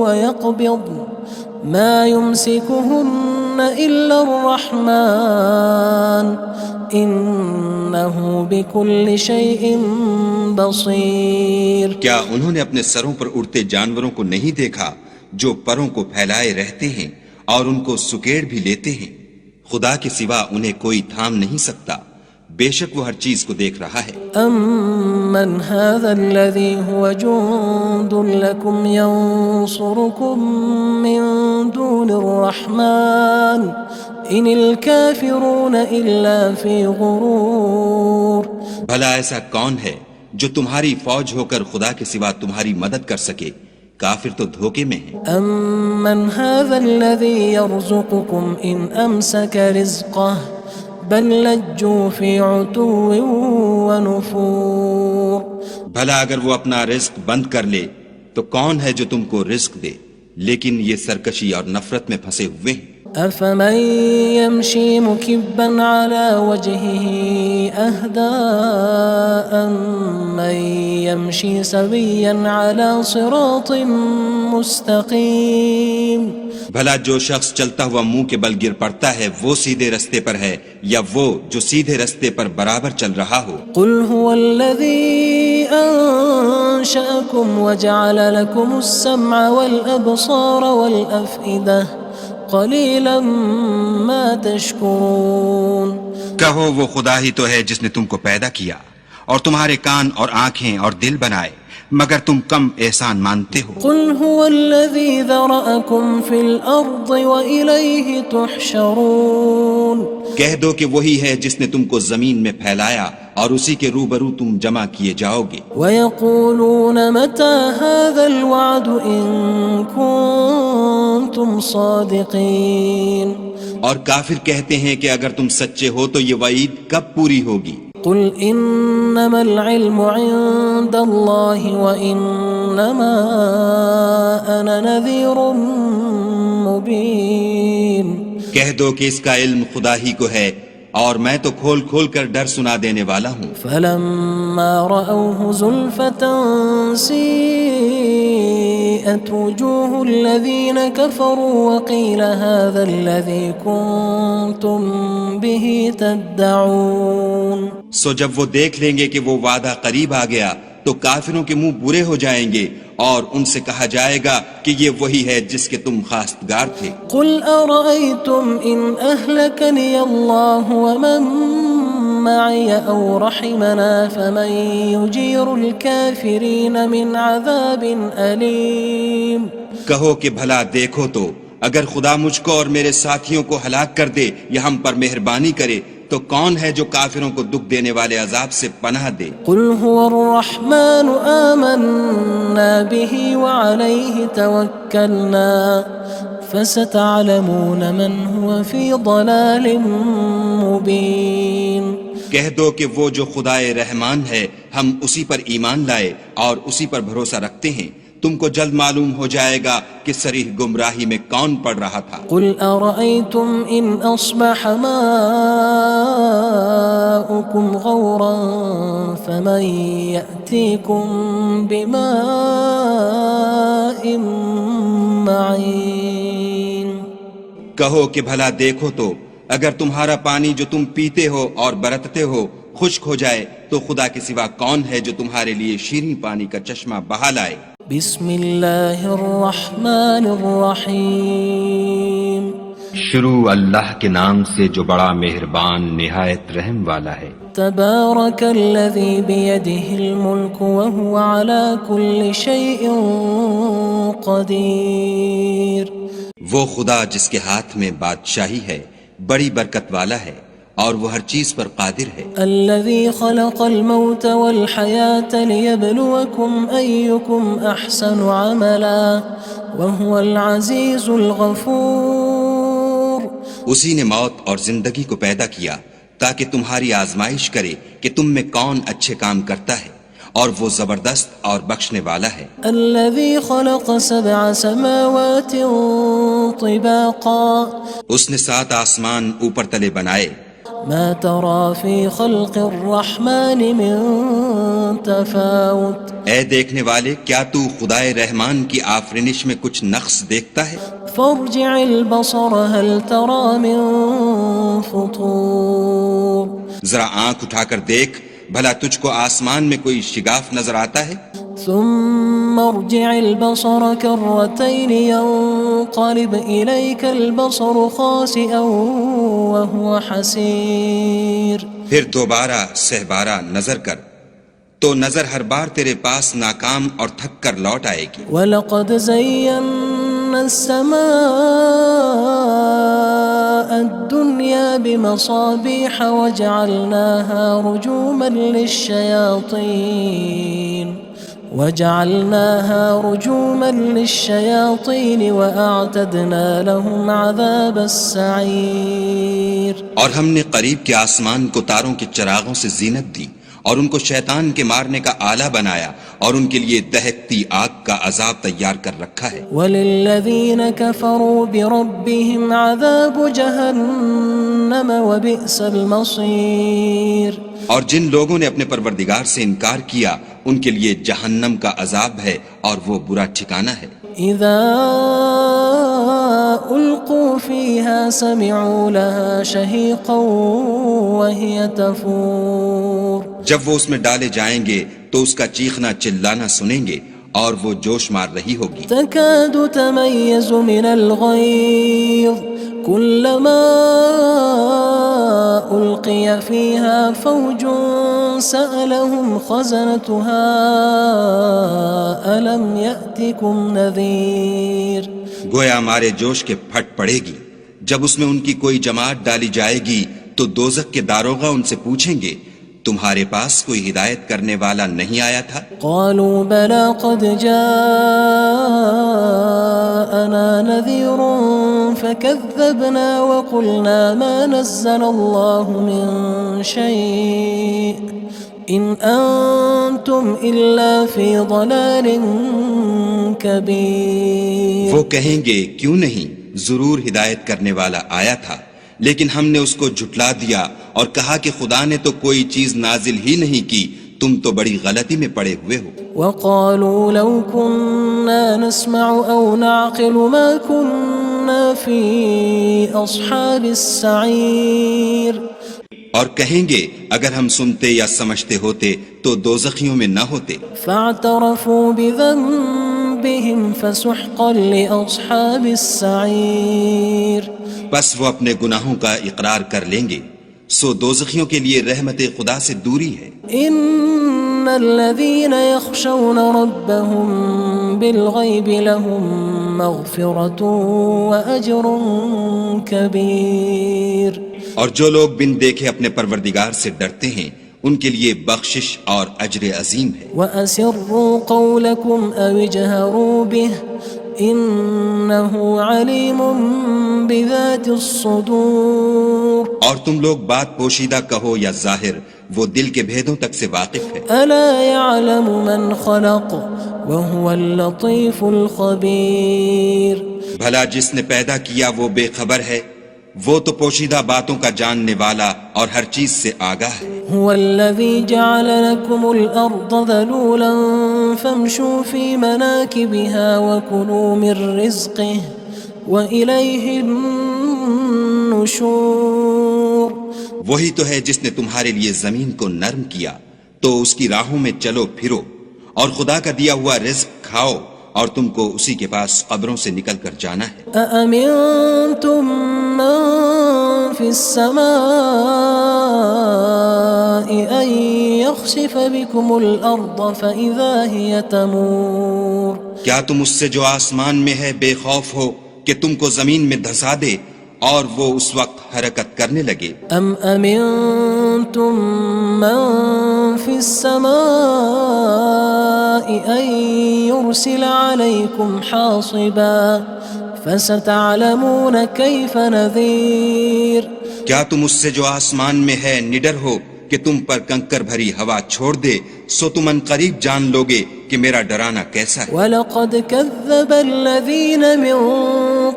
وَيَقْبِضْنَ مَا يُمْسِكُهُنَّ إِلَّا الرَّحْمَنُ إِنَّهُ بِكُلِّ شَيْءٍ بَصِيرٌ. کیا انہوں نے اپنے سروں پر اڑتے جانوروں کو نہیں دیکھا جو پروں کو پھیلائے رہتے ہیں اور ان کو سکیڑ بھی لیتے ہیں؟ خدا کے سوا انہیں کوئی تھام نہیں سکتا، بے شک وہ ہر چیز کو دیکھ رہا ہے. أَمَّنْ هَذَا الَّذِي هُوَ جُندٌ لَكُمْ يَنصُرُكُم مِّن دُونِ الرَّحْمَنِ إِنِ الْكَافِرُونَ إِلَّا فِي غُرُورٍ. بھلا ایسا کون ہے جو تمہاری فوج ہو کر خدا کے سوا تمہاری مدد کر سکے؟ کافر تو دھوکے میں ہیں. أَمَّنْ هَذَا الَّذِي يَرْزُقُكُمْ إِنْ أَمْسَكَ رِزْقَهُ بَلْ لَجُّوا فِي عُتُوٍّ وَنُفُورٍ. بھلا اگر وہ اپنا رزق بند کر لے تو کون ہے جو تم کو رزق دے، لیکن یہ سرکشی اور نفرت میں پھنسے ہوئے ہیں. أَفَمَن يَمْشِي مُكِبًّا عَلَى وَجْهِهِ أَهْدَىٰ أَمَّن يَمْشِي سَوِيًّا عَلَى صِرَاطٍ مُّسْتَقِيمٍ. بھلا جو شخص چلتا ہوا منہ کے بل گر پڑتا ہے وہ سیدھے رستے پر ہے یا وہ جو سیدھے رستے پر برابر چل رہا ہو؟ قُلْ هُوَ الَّذِي أَنشَأَكُمْ وَجَعَلَ لَكُمُ السَّمْعَ وَالْأَبْصَارَ وَالْأَفْئِدَةَ قَلِيلًا مَا تَشْكُرُونَ. کہو وہ خدا ہی تو ہے جس نے تم کو پیدا کیا اور تمہارے کان اور آنکھیں اور دل بنائے، مگر تم کم احسان مانتے ہو. قُلْ هُوَ الَّذِي ذَرَأَكُمْ فِي الْأَرْضِ وَإِلَيْهِ تُحْشَرُونَ. کہہ دو کہ وہی ہے جس نے تم کو زمین میں پھیلایا اور اسی کے روبرو تم جمع کیے جاؤ گے. وَيَقُولُونَ مَتَى هَذَا الْوَعْدُ إِن كُنتُمْ صَادِقِينَ. اور کافر کہتے ہیں کہ اگر تم سچے ہو تو یہ وعید کب پوری ہوگی؟ قُلْ إِنَّمَا الْعِلْمُ عِندَ اللَّهِ وَإِنَّمَا أَنَا نَذِيرٌ مُّبِينٌ. کہہ دو کہ اس کا علم خدا ہی کو ہے اور میں تو کھول کھول کر ڈر سنا دینے والا ہوں. فَلَمَّا رَأَوْهُ زُلْفَةً سِيئَتْ وسيئت وجوه الذين كفروا وقيل هذا الذي كنتم به تدعون. سو جب وہ دیکھ لیں گے کہ وہ وعدہ قریب آ گیا تو کافروں کے منہ برے ہو جائیں گے اور ان سے کہا جائے گا کہ یہ وہی ہے جس کے تم خواستگار تھے. قل أرأيتم إن أهلكني الله ومن معي أو رحمنا فمن يجير الكافرين من عذاب أليم. کہو کہ بھلا دیکھو تو اگر خدا مجھ کو اور میرے ساتھیوں کو ہلاک کر دے یا ہم پر مہربانی کرے تو کون ہے جو کافروں کو دکھ دینے والے عذاب سے پناہ دے. قل هو الرحمن آمنا به وعليه توكلنا فستعلمون من هو في ضلال مبين. کہہ دو کہ وہ جو خدائے رحمان ہے ہم اسی پر ایمان لائے اور اسی پر بھروسہ رکھتے ہیں. تم کو جلد معلوم ہو جائے گا کہ صریح گمراہی میں کون پڑ رہا تھا. قل أرأيتم إن أصبح ماؤكم غورا فمن يأتيكم بماء معين. کہو کہ بھلا دیکھو تو اگر تمہارا پانی جو تم پیتے ہو اور برتتے ہو خشک ہو جائے تو خدا کے سوا کون ہے جو تمہارے لیے شیریں پانی کا چشمہ بہا لائے. بسم اللہ الرحمن الرحیم. شروع اللہ کے نام سے جو بڑا مہربان نہایت رحم والا ہے. تبارک الذی بیدہ الملک وہو علی کل شیء قدیر. وہ خدا جس کے ہاتھ میں بادشاہی ہے بڑی برکت والا ہے اور وہ ہر چیز پر قادر ہے. الذي خلق الموت والحياة ليبلوكم أيكم أحسن عملا وهو العزيز الغفور. اسی نے موت اور زندگی کو پیدا کیا تاکہ تمہاری آزمائش کرے کہ تم میں کون اچھے کام کرتا ہے اور وہ زبردست اور بخشنے والا ہے. الذي خلق 7 سماوات طباقا. اس نے 7 آسمان اوپر تلے بنائے. ما ترى في خلق الرحمن من تفاوت. اے دیکھنے والے کیا تو خدائے رحمان کی آفرینش میں کچھ نقص دیکھتا ہے؟ فارجع البصر هل ترى من فطور. ذرا آنکھ اٹھا کر دیکھ بھلا تجھ کو آسمان میں کوئی شگاف نظر آتا ہے؟ ثم ارجع البصر كرتين ينقلب إليك البصر خاسئا وهو حسير. پھر دوبارہ سہبارہ نظر کر تو نظر ہر بار تیرے پاس ناکام اور تھک کر لوٹ آئے گی. وَلَقَدْ زَيَّنَّا السَّمَاءَ الدُّنْيَا بِمَصَابِيحَ وَجَعَلْنَاهَا رُجُومًا لِلشَّيَاطِينِ وَأَعْتَدْنَا لَهُمْ عَذَابَ السَّعِيرِ. اور ہم نے قریب کے آسمان کو تاروں کے چراغوں سے زینت دی اور ان کو شیطان کے مارنے کا آلہ بنایا اور ان کے لیے دہکتی آگ کا عذاب تیار کر رکھا ہے. وَلِلَّذِينَ كَفَرُوا بِرَبِّهِمْ عَذَابُ جَهَنَّمَ وَبِئْسَ الْمَصِيرُ. اور جن لوگوں نے اپنے پروردگار سے انکار کیا ان کے لیے جہنم کا عذاب ہے اور وہ برا ٹھکانہ ہے. اذا القوا فيها سمعوا لها شهيقا وهي تفور. جب وہ اس میں ڈالے جائیں گے تو اس کا چیخنا چلانا سنیں گے اور وہ جوش مار رہی ہوگی. تكاد تميز من الغيظ كلما ألقي فيها فوج سألهم خزنتها ألم يأتكم نذير. گویا مارے جوش کے پھٹ پڑے گی. جب اس میں ان کی کوئی جماعت ڈالی جائے گی تو دوزخ کے داروغہ ان سے پوچھیں گے تمہارے پاس کوئی ہدایت کرنے والا نہیں آیا تھا؟ قالوا بلى قد جاءنا نذير فكذبنا وقلنا ما نزل الله من شيء إن أنتم إلا في ضلال كبير. وہ کہیں گے کیوں نہیں ضرور ہدایت کرنے والا آیا تھا لیکن ہم نے اس کو جھٹلا دیا اور کہا کہ خدا نے تو کوئی چیز نازل ہی نہیں کی تم تو بڑی غلطی میں پڑے ہوئے ہو. وقالوا لو كنا نسمع أو نعقل ما كنا في أصحاب السعير. اور کہیں گے اگر ہم سنتے یا سمجھتے ہوتے تو دوزخیوں میں نہ ہوتے. فاعترفوا بذنبهم فسحقا لأصحاب السعير. بس وہ اپنے گناہوں کا اقرار کر لیں گے، سو دوزخیوں کے لیے رحمت خدا سے دوری ہے. ان الذين يخشون ربهم بالغيب لهم مغفرة وأجر كبير. اور جو لوگ بن دیکھے اپنے پروردگار سے ڈرتے ہیں ان کے لیے بخشش اور اجر عظیم ہے. وَأَسِرُّوا قَوْلَكُمْ أَوِ اجْهَرُوا بِهِ إِنَّهُ عَلِيمٌ بِذَاتِ الصُّدُورِ. اور تم لوگ بات پوشیدہ کہو یا ظاہر، وہ دل کے بھیدوں تک سے واقف ہے. أَلَا يَعْلَمُ مَنْ خَلَقَ وَهُوَ اللَّطِيفُ الْخَبِيرُ. بھلا جس نے پیدا کیا وہ بے خبر ہے، وہ تو پوشیدہ باتوں کا جاننے والا اور ہر چیز سے آگاہ ہے. هو الذي جعل لكم الأرض ذلولا فامشوا في مناكبها وكلوا من رزقه وإليه النشور. وہی تو ہے جس نے تمہارے لیے زمین کو نرم کیا تو اس کی راہوں میں چلو پھرو اور خدا کا دیا ہوا رزق کھاؤ اور تم کو اسی کے پاس قبروں سے نکل کر جانا ہے. أأمنتم من في السماء أن يخسف بكم الأرض فإذا هي تمور. کیا تم اس سے جو آسمان میں ہے بے خوف ہو کہ تم کو زمین میں دھسا دے اور وہ اس وقت حرکت کرنے لگے؟ أم أمنتم من في السماء أن يرسل عليكم حاصبا فستعلمون كيف نذير. کیا تم اس سے جو آسمان میں ہے نڈر ہو کہ تم پر کنکر بھری ہوا چھوڑ دے، سو تم ان قریب جان لوگے کہ میرا ڈرانا کیسا ہے. وَلَقَدْ كَذَّبَ الَّذِينَ مِن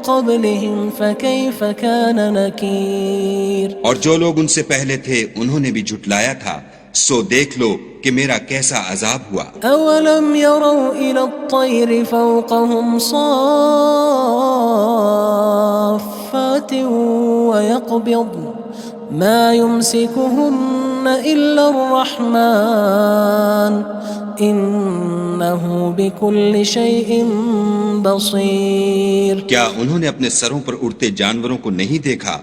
قَبْلِهِمْ فَكَيْفَ كَانَ نَكِيرٌ. اور جو لوگ ان سے پہلے تھے انہوں نے بھی جھٹلایا تھا، سو دیکھ لو کہ میرا کیسا عذاب ہوا. أَوَلَمْ يَرَوْا إِلَى الطَّيْرِ فَوْقَهُمْ صَافَّاتٍ وَيَقْبِضْنَ مَا يُمْسِكُهُنَّ إِلَّا الرَّحْمَنُ إِنَّهُ بِكُلِّ شَيْءٍ بَصِيرٌ. کیا انہوں نے اپنے سروں پر اڑتے جانوروں کو نہیں دیکھا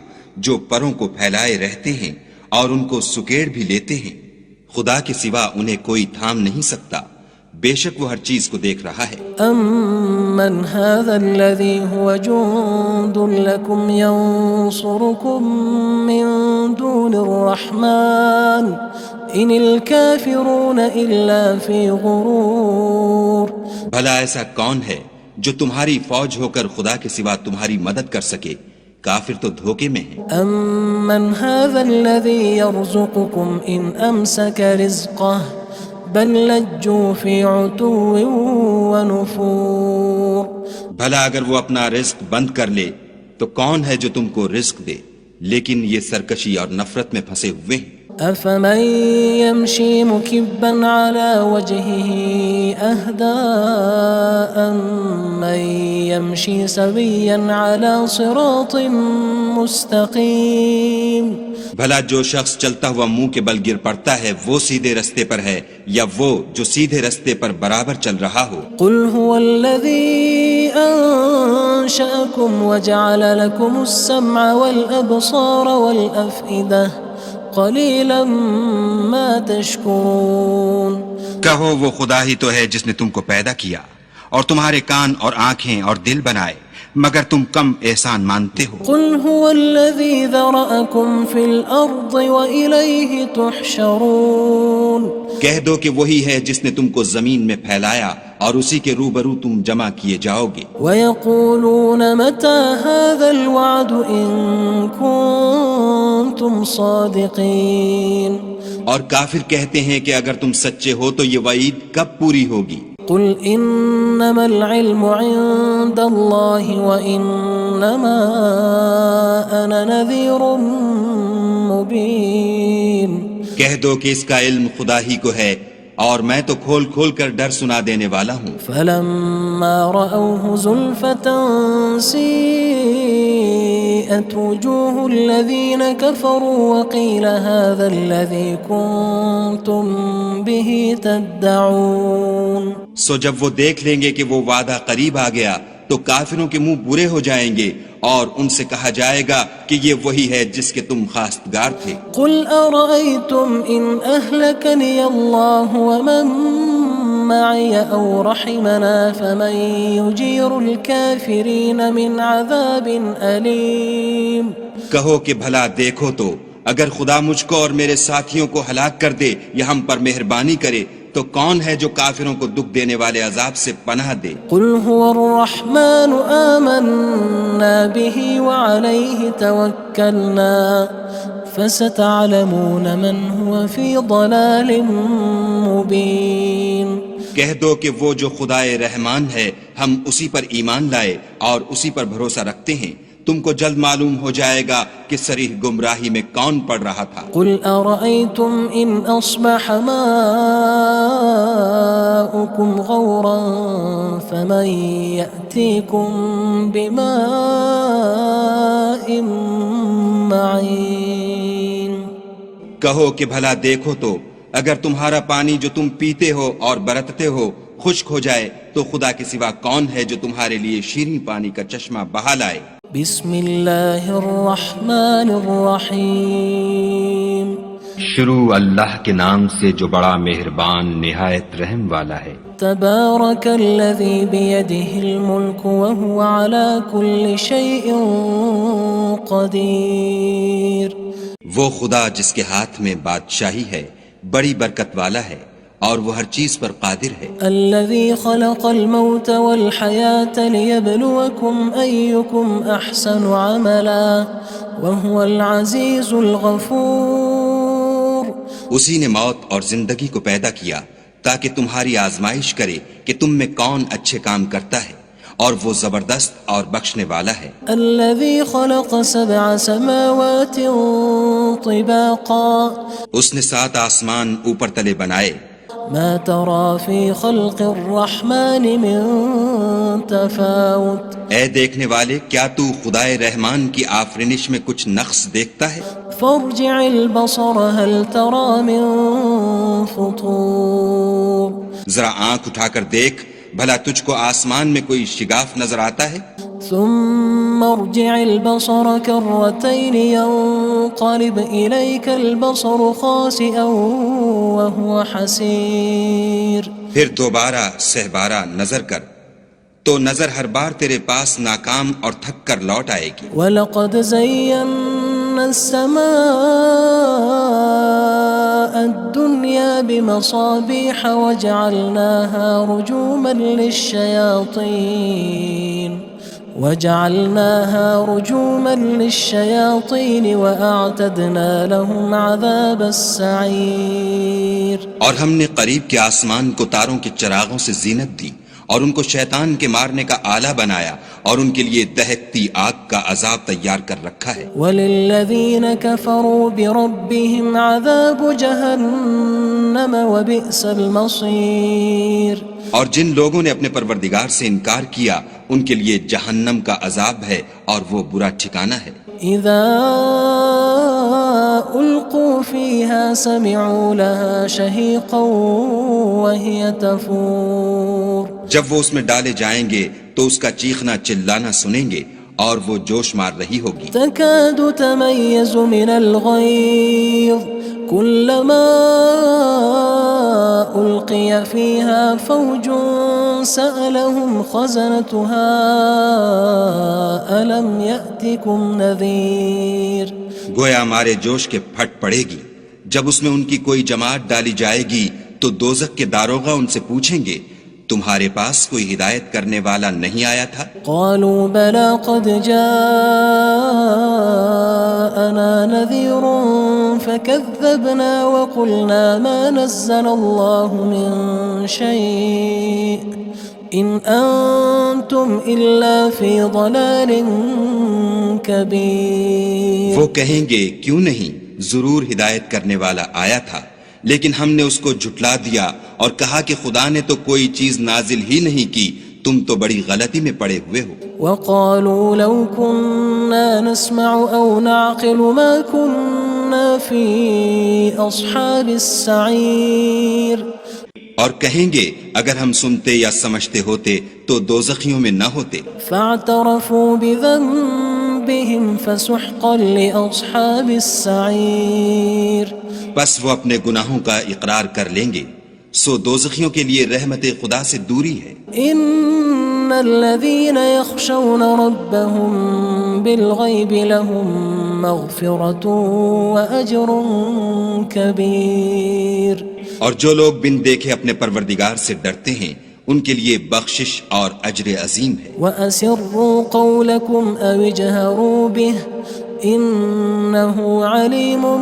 جو پروں کو پھیلائے رہتے ہیں اور ان کو سکیڑ بھی لیتے ہیں؟ خدا کے سوا انہیں کوئی تھام نہیں سکتا، بے شک وہ ہر چیز کو دیکھ رہا ہے. أَمَّنْ هَذَا الَّذِي هُوَ جُندٌ لَكُمْ يَنصُرُكُم مِّن دُونِ الرَّحْمَنِ إِنِ الْكَافِرُونَ إِلَّا فِي غُرُورٍ. بھلا ایسا کون ہے جو تمہاری فوج ہو کر خدا کے سوا تمہاری مدد کر سکے؟ کافر تو دھوکے میں ہیں. أَمَّنْ هَذَا الَّذِي يَرْزُقُكُمْ إِنْ أَمْسَكَ رِزْقَهُ بَلْ لَجُّوا فِي عُتُوٍّ وَنُفُورٍ. بھلا اگر وہ اپنا رزق بند کر لے تو کون ہے جو تم کو رزق دے؟ لیکن یہ سرکشی اور نفرت میں پھنسے ہوئے ہیں. أَفَمَن يَمْشِي مُكِبًّا عَلَى وَجْهِهِ أَهْدَىٰ أَمَّن يَمْشِي سَوِيًّا عَلَى صِرَاطٍ مُّسْتَقِيمٍ. بھلا جو شخص چلتا ہوا منہ کے بل گر پڑتا ہے وہ سیدھے رستے پر ہے یا وہ جو سیدھے رستے پر برابر چل رہا ہو؟ قُلْ هُوَ الَّذِي أَنشَأَكُمْ وَجَعَلَ لَكُمُ السَّمْعَ وَالْأَبْصَارَ وَالْأَفْئِدَةَ قَلِيلًا مَا تَشْكُرُونَ. کہو وہ خدا ہی تو ہے جس نے تم کو پیدا کیا اور تمہارے کان اور آنکھیں اور دل بنائے، مگر تم کم احسان مانتے ہو. قُلْ هُوَ الَّذِي ذَرَأَكُمْ فِي الْأَرْضِ وَإِلَيْهِ تُحْشَرُونَ. کہہ دو کہ وہی ہے جس نے تم کو زمین میں پھیلایا اور اسی کے روبرو تم جمع کیے جاؤ گے. وَيَقُولُونَ مَتَى هَذَا الْوَعْدُ إِن كُنتُمْ صَادِقِينَ. اور کافر کہتے ہیں کہ اگر تم سچے ہو تو یہ وعید کب پوری ہوگی؟ قُلْ إِنَّمَا الْعِلْمُ عِندَ اللَّهِ وَإِنَّمَا أَنَا نَذِيرٌ مُّبِينٌ. کہہ دو کہ اس کا علم خدا ہی کو ہے اور میں تو کھول کھول کر ڈر سنا دینے والا ہوں۔ فلما رأوه زلفة سيئت وجوه الذين كفروا وقيل هذا الذي كنتم به تدعون۔ سو جب وہ دیکھ لیں گے کہ وہ وعدہ قریب آ گیا تو کافروں کے منہ برے ہو جائیں گے اور ان سے کہا جائے گا کہ یہ وہی ہے جس کے تم خواستگار تھے۔ قل أرأيتم إن أهلكني الله ومن معي أو رحمنا فمن يجير الكافرين من عذاب أليم۔ کہو کہ بھلا دیکھو تو اگر خدا مجھ کو اور میرے ساتھیوں کو ہلاک کر دے یا ہم پر مہربانی کرے تو کون ہے جو کافروں کو دکھ دینے والے عذاب سے پناہ دے؟ قل هو الرحمن آمنا به وعليه توكلنا فستعلمون من هو في ضلال مبين۔ کہہ دو کہ وہ جو خدائے رحمان ہے ہم اسی پر ایمان لائے اور اسی پر بھروسہ رکھتے ہیں، تم کو جلد معلوم ہو جائے گا کہ صریح گمراہی میں کون پڑ رہا تھا۔ قل أرأيتم إن أصبح ماؤكم غورا فمن يأتيكم بماء معين۔ کہو کہ بھلا دیکھو تو اگر تمہارا پانی جو تم پیتے ہو اور برتتے ہو خشک ہو جائے تو خدا کے سوا کون ہے جو تمہارے لیے شیریں پانی کا چشمہ بہا لائے؟ بسم اللہ الرحمن الرحیم۔ شروع اللہ کے نام سے جو بڑا مہربان نہایت رحم والا ہے۔ تبارک الذی بیدہ الملک وہو علی کل شیء قدیر۔ وہ خدا جس کے ہاتھ میں بادشاہی ہے بڑی برکت والا ہے اور وہ ہر چیز پر قادر ہے۔ الذي خلق الموت والحياة ليبلوكم أيكم أحسن عملا وهو العزيز الغفور۔ اسی نے موت اور زندگی کو پیدا کیا تاکہ تمہاری آزمائش کرے کہ تم میں کون اچھے کام کرتا ہے اور وہ زبردست اور بخشنے والا ہے۔ الذي خلق 7 سماوات طباقا۔ اس نے 7 آسمان اوپر تلے بنائے۔ ما ترى في خلق الرحمن من تفاوت۔ اے دیکھنے والے کیا تو خدائے رحمان کی آفرینش میں کچھ نقص دیکھتا ہے؟ فارجع البصر هل ترى من فطور۔ ذرا آنکھ اٹھا کر دیکھ بھلا تجھ کو آسمان میں کوئی شگاف نظر آتا ہے؟ ثم ارجع البصر كرتين ينقلب إليك البصر خاسئا وهو حسير۔ پھر دوبارہ سہبارہ نظر کر تو نظر ہر بار تیرے پاس ناکام اور تھک کر لوٹ آئے گی۔ وَلَقَدْ زَيَّنَّا السَّمَاءَ الدُّنْيَا بِمَصَابِيحَ وَجَعَلْنَاهَا رُجُومًا لِلشَّيَاطِينِ وَأَعْتَدْنَا لَهُمْ عَذَابَ السَّعِيرِ۔ اور ہم نے قریب کے آسمان کو تاروں کے چراغوں سے زینت دی اور ان کو شیطان کے مارنے کا آلہ بنایا اور ان کے لیے دہکتی آگ کا عذاب تیار کر رکھا ہے۔ وَلِلَّذِينَ كَفَرُوا بِرَبِّهِمْ عَذَابُ جَهَنَّمَ وَبِئْسَ الْمَصِيرُ۔ اور جن لوگوں نے اپنے پروردگار سے انکار کیا ان کے لیے جہنم کا عذاب ہے اور وہ برا ٹھکانہ ہے۔ اذا القوا فيها سمعوا لها شهيقا وهي تفور۔ جب وہ اس میں ڈالے جائیں گے تو اس کا چیخنا چلانا سنیں گے اور وہ جوش مار رہی ہوگی۔ تكاد تميز من الغيظ كلما ألقي فيها فوج سألهم خزنتها ألم يأتكم نذير۔ گویا مارے جوش کے پھٹ پڑے گی۔ جب اس میں ان کی کوئی جماعت ڈالی جائے گی تو دوزخ کے داروغہ ان سے پوچھیں گے تمہارے پاس کوئی ہدایت کرنے والا نہیں آیا تھا؟ قالوا بلى قد جاءنا نذير فكذبنا وقلنا ما نزل الله من شيء إن أنتم إلا في ضلال كبير۔ وہ کہیں گے کیوں نہیں، ضرور ہدایت کرنے والا آیا تھا، لیکن ہم نے اس کو جھٹلا دیا اور کہا کہ خدا نے تو کوئی چیز نازل ہی نہیں کی، تم تو بڑی غلطی میں پڑے ہوئے ہو۔ وقالوا لو كنا نسمع أو نعقل ما كنا في أصحاب السعير۔ اور کہیں گے اگر ہم سنتے یا سمجھتے ہوتے تو دوزخیوں میں نہ ہوتے۔ فاعترفوا بذنبهم فسحقا لأصحاب السعير۔ بس وہ اپنے گناہوں کا اقرار کر لیں گے، سو دوزخیوں کے لیے رحمت خدا سے دوری ہے۔ ان الذين يخشون ربهم بالغيب لهم مغفرة وأجر كبير۔ اور جو لوگ بن دیکھے اپنے پروردگار سے ڈرتے ہیں ان کے لیے بخشش اور اجر عظیم ہے۔ وَأَسِرُّوا قَوْلَكُمْ أَوِ اجْهَرُوا بِهِ إِنَّهُ عَلِيمٌ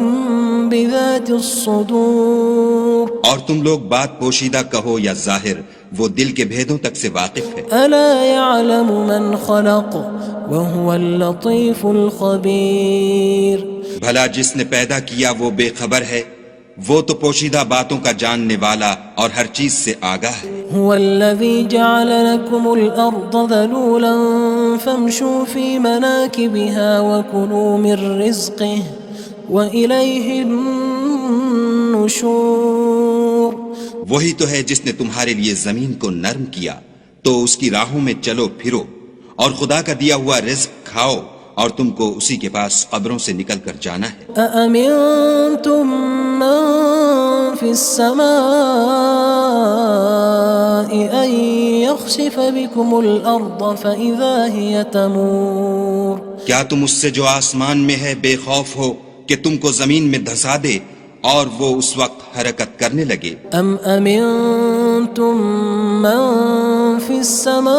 بِذَاتِ الصُّدُورِ۔ اور تم لوگ بات پوشیدہ کہو یا ظاہر، وہ دل کے بھیدوں تک سے واقف ہے۔ أَلَا يَعْلَمُ مَنْ خَلَقَ وَهُوَ اللَّطِيفُ الْخَبِيرُ۔ بھلا جس نے پیدا کیا وہ بے خبر ہے، وہ تو پوشیدہ باتوں کا جاننے والا اور ہر چیز سے آگاہ ہے۔ هو الذي جعل لكم الأرض ذلولا فامشوا في مناكبها وكلوا من رزقه وإليه النشور۔ وہی تو ہے جس نے تمہارے لیے زمین کو نرم کیا تو اس کی راہوں میں چلو پھرو، اور خدا کا دیا ہوا رزق کھاؤ، اور تم کو اسی کے پاس قبروں سے نکل کر جانا ہے۔ أأمنتم من في السماء أن يخسف بكم الأرض فإذا هي تمور۔ کیا تم اس سے جو آسمان میں ہے بے خوف ہو کہ تم کو زمین میں دھسا دے اور وہ اس وقت حرکت کرنے لگے؟ ام امنتم من في السماء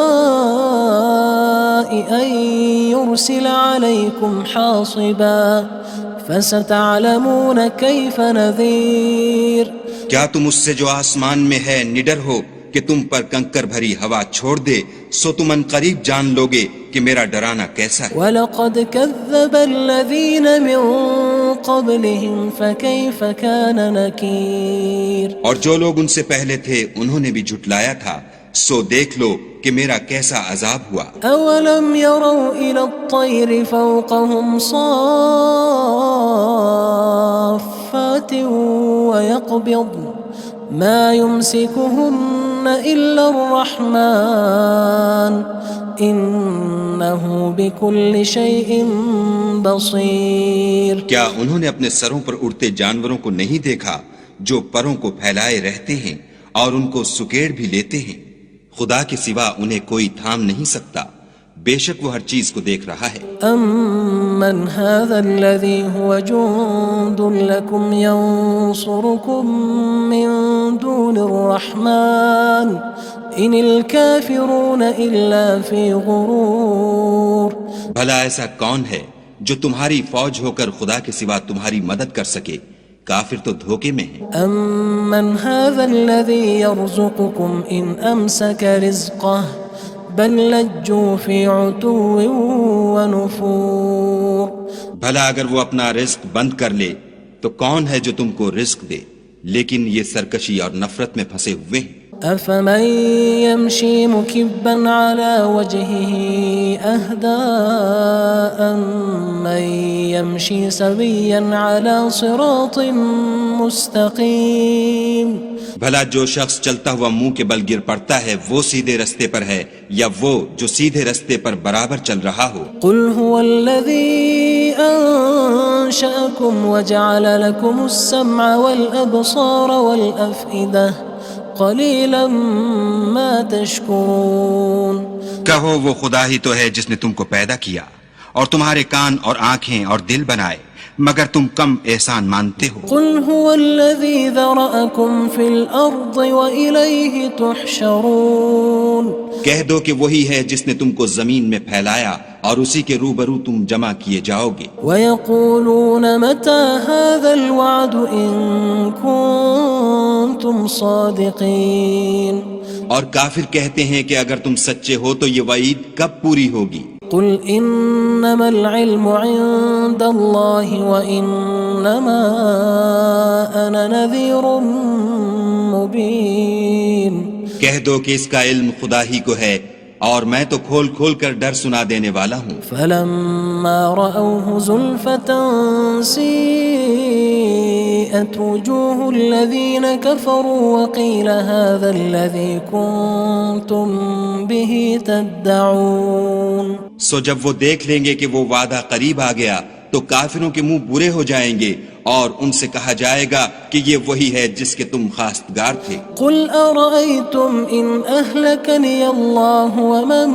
ان يرسل عليكم حاصبا فستعلمون كيف نذير۔ کیا تم اس سے جو آسمان میں ہے نڈر ہو کہ تم پر کنکر بھری ہوا چھوڑ دے، سو تم ان قریب جان لوگے کہ میرا ڈرانا کیسا ہے۔ وَلَقَدْ كَذَّبَ الَّذِينَ مِن قَبْلِهِمْ فَكَيْفَ كَانَ نَكِيرٌ۔ اور جو لوگ ان سے پہلے تھے انہوں نے بھی جھٹلایا تھا، سو دیکھ لو کہ میرا کیسا عذاب ہوا۔ أَوَلَمْ يَرَوْا إِلَى الطَّيْرِ فَوْقَهُمْ صَافَّاتٍ وَيَقْبِضْنَ مَا يُمْسِكُهُنَّ إِلَّا الرَّحْمَنُ إِنَّهُ بِكُلِّ شَيْءٍ بَصِيرٌ۔ کیا انہوں نے اپنے سروں پر اڑتے جانوروں کو نہیں دیکھا جو پروں کو پھیلائے رہتے ہیں اور ان کو سکیڑ بھی لیتے ہیں؟ خدا کے سوا انہیں کوئی تھام نہیں سکتا، بے شک وہ ہر چیز کو دیکھ رہا ہے۔ أَمَّنْ هَذَا الَّذِي هُوَ جُندٌ لَكُمْ يَنصُرُكُم مِّن دُونِ الرَّحْمَنِ إِنِ الْكَافِرُونَ إِلَّا فِي غُرُورٍ۔ بھلا ایسا کون ہے جو تمہاری فوج ہو کر خدا کے سوا تمہاری مدد کر سکے؟ کافر تو دھوکے میں ہیں۔ أَمَّنْ هَذَا الَّذِي يَرْزُقُكُمْ إِنْ أَمْسَكَ رِزْقَهُ بَلْ لَجُّوا فِي عُتُوٍّ وَنُفُورٍ۔ بھلا اگر وہ اپنا رزق بند کر لے تو کون ہے جو تم کو رزق دے، لیکن یہ سرکشی اور نفرت میں پھنسے ہوئے ہیں۔ أَفَمَن يَمْشِي مُكِبًّا عَلَى وَجْهِهِ أَهْدَىٰ أَمَّن يَمْشِي سَوِيًّا عَلَى صِرَاطٍ مُّسْتَقِيمٍ۔ بھلا جو شخص چلتا ہوا منہ کے بل گر پڑتا ہے وہ سیدھے رستے پر ہے یا وہ جو سیدھے رستے پر برابر چل رہا ہو؟ قُلْ هُوَ الَّذِي أَنشَأَكُمْ وَجَعَلَ لَكُمُ السَّمْعَ وَالْأَبْصَارَ وَالْأَفْئِدَةَ قَلِيلًا مَا تَشْكُرُونَ۔ کہو وہ خدا ہی تو ہے جس نے تم کو پیدا کیا اور تمہارے کان اور آنکھیں اور دل بنائے، مگر تم کم احسان مانتے ہو۔ قُلْ هُوَ الَّذِي ذَرَأَكُمْ فِي الْأَرْضِ وَإِلَيْهِ تُحْشَرُونَ۔ کہہ دو کہ وہی ہے جس نے تم کو زمین میں پھیلایا اور اسی کے روبرو تم جمع کیے جاؤ گے۔ وَيَقُولُونَ مَتَى هَذَا الْوَعْدُ إِن كُنتُمْ صَادِقِينَ۔ اور کافر کہتے ہیں کہ اگر تم سچے ہو تو یہ وعید کب پوری ہوگی؟ قل إنما العلم عند الله وإنما أنا نذير مبين. کہہ دو کہ اس کا علم خدا ہی کو ہے اور میں تو کھول کھول کر ڈر سنا دینے والا ہوں. فلما رأوه زلفة سيئت وجوه الذين كفروا وقيل هذا الذي كنتم به تدعون. سو جب وہ دیکھ لیں گے کہ وہ وعدہ قریب آ گیا تو کافروں کے منہ برے ہو جائیں گے اور ان سے کہا جائے گا کہ یہ وہی ہے جس کے تم خواستگار تھے. قل أرأيتم إن أهلكني الله ومن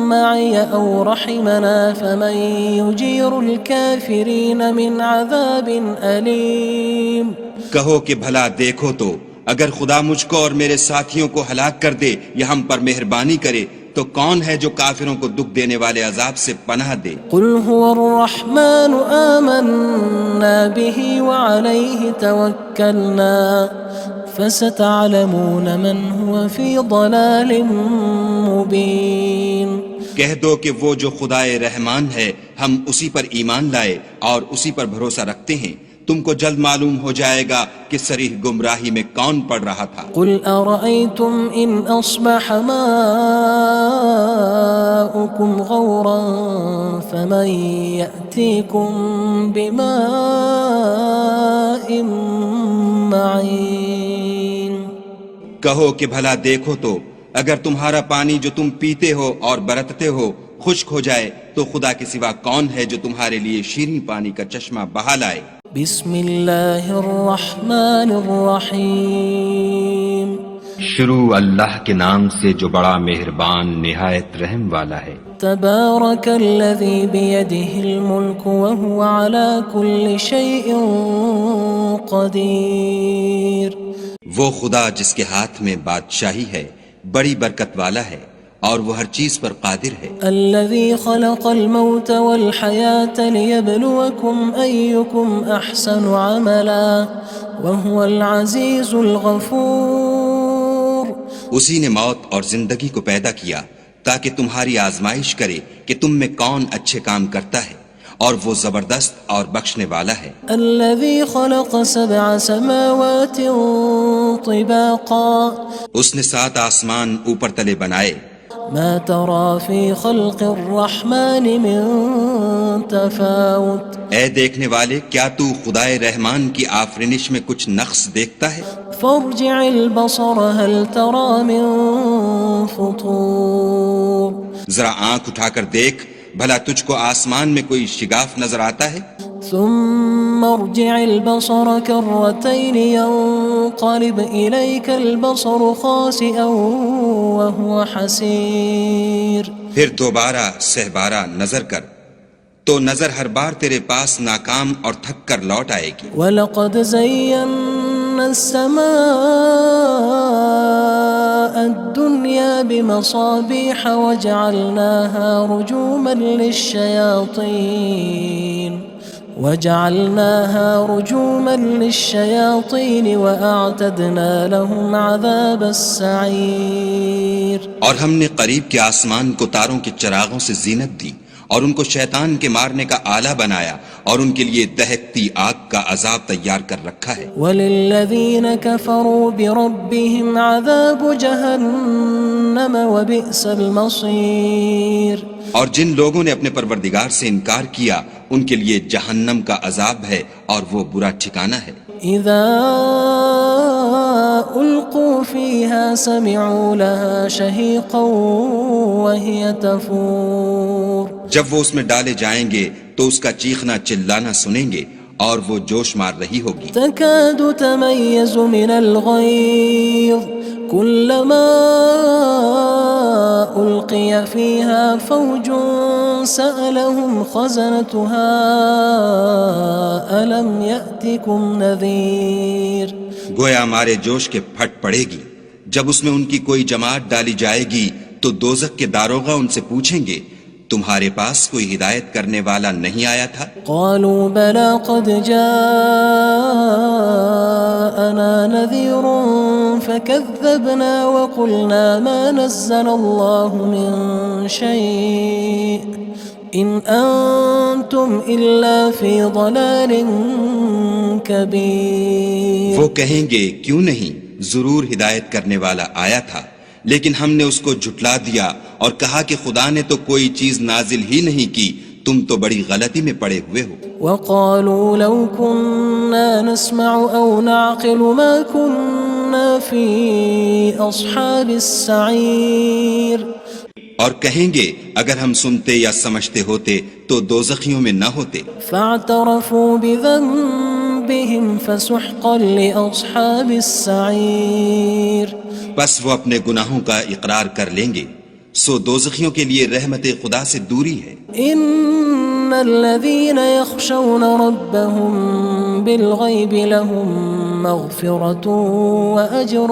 معي أو رحمنا فمن يجير الكافرين من عذاب أليم. کہو کہ بھلا دیکھو تو اگر خدا مجھ کو اور میرے ساتھیوں کو ہلاک کر دے یا ہم پر مہربانی کرے تو کون ہے جو کافروں کو دکھ دینے والے عذاب سے پناہ دے. قل هو الرحمن آمنا به وعليه توكلنا فستعلمون من هو في ضلال مبين. کہہ دو کہ وہ جو خدائے رحمان ہے ہم اسی پر ایمان لائے اور اسی پر بھروسہ رکھتے ہیں، تم کو جلد معلوم ہو جائے گا کہ صریح گمراہی میں کون پڑ رہا تھا. قل أرأيتم إن أصبح ماؤكم غورا فمن يأتيكم بماء معين. کہو کہ بھلا دیکھو تو اگر تمہارا پانی جو تم پیتے ہو اور برتتے ہو خشک ہو جائے تو خدا کے سوا کون ہے جو تمہارے لیے شیریں پانی کا چشمہ بہا لائے. بسم اللہ الرحمن الرحیم. شروع اللہ کے نام سے جو بڑا مہربان نہایت رحم والا ہے. تبارک الذی بیدہ الملک وهو على كل شیء قدیر. وہ خدا جس کے ہاتھ میں بادشاہی ہے بڑی برکت والا ہے اور وہ ہر چیز پر قادر ہے. الذي خلق الموت والحياة ليبلوكم أيكم أحسن عملا وهو العزيز الغفور. اسی نے موت اور زندگی کو پیدا کیا تاکہ تمہاری آزمائش کرے کہ تم میں کون اچھے کام کرتا ہے اور وہ زبردست اور بخشنے والا ہے. الذي خلق 7 سماوات طباقا. اس نے 7 آسمان اوپر تلے بنائے. ما ترى في خلق الرحمن من تفاوت. اے دیکھنے والے کیا تو خدائے رحمان کی آفرینش میں کچھ نقص دیکھتا ہے؟ فارجع البصر هل ترى من فطور. ذرا آنکھ اٹھا کر دیکھ بھلا تجھ کو آسمان میں کوئی شگاف نظر آتا ہے؟ ثم ارجع البصر كرتين ينقلب إليك البصر خاسئا وهو حسير. پھر دوبارہ سہبارہ نظر کر تو نظر ہر بار تیرے پاس ناکام اور تھک کر لوٹ آئے گی. وَلَقَدْ زَيَّنَّا السَّمَاءَ الدُّنْيَا بِمَصَابِيحَ وَجَعَلْنَاهَا رُجُومًا لِلشَّيَاطِينِ وَأَعْتَدْنَا لَهُمْ عَذَابَ السَّعِيرِ. اور ہم نے قریب کے آسمان کو تاروں کے چراغوں سے زینت دی اور ان کو شیطان کے مارنے کا آلہ بنایا اور ان کے لیے دہکتی آگ کا عذاب تیار کر رکھا ہے. وَلِلَّذِينَ كَفَرُوا بِرَبِّهِمْ عَذَابُ جَهَنَّمَ وَبِئْسَ الْمَصِيرُ. اور جن لوگوں نے اپنے پروردگار سے انکار کیا ان کے لیے جہنم کا عذاب ہے اور وہ برا ٹھکانہ ہے. اذا القوا فيها سمعوا لها شهيقا وهي تفور. جب وہ اس میں ڈالے جائیں گے تو اس کا چیخنا چلانا سنیں گے اور وہ جوش مار رہی ہوگی. تكاد تميز من الغيظ كلما ألقي فيها فوج سألهم خزنتها ألم يأتكم نذير. گویا ہمارے جوش کے پھٹ پڑے گی جب اس میں ان کی کوئی جماعت ڈالی جائے گی تو دوزخ کے داروغہ ان سے پوچھیں گے تمہارے پاس کوئی ہدایت کرنے والا نہیں آیا تھا؟ قالوا بلى قد جاءنا نذير فكذبنا وقلنا ما نزل الله من شيء إن أنتم إلا في ضلال كبير. وہ کہیں گے کیوں نہیں ضرور ہدایت کرنے والا آیا تھا، لیکن ہم نے اس کو جھٹلا دیا اور کہا کہ خدا نے تو کوئی چیز نازل ہی نہیں کی، تم تو بڑی غلطی میں پڑے ہوئے ہو. وقالوا لو كنا نسمع أو نعقل ما كنا في أصحاب السعير. اور کہیں گے اگر ہم سنتے یا سمجھتے ہوتے تو دوزخیوں میں نہ ہوتے. فاعترفوا بذنبهم فسحقا لأصحاب السعير. بس وہ اپنے گناہوں کا اقرار کر لیں گے، سو دوزخیوں کے لیے رحمت خدا سے دوری ہے. ان الذين يخشون ربهم بالغيب لهم مغفرة وأجر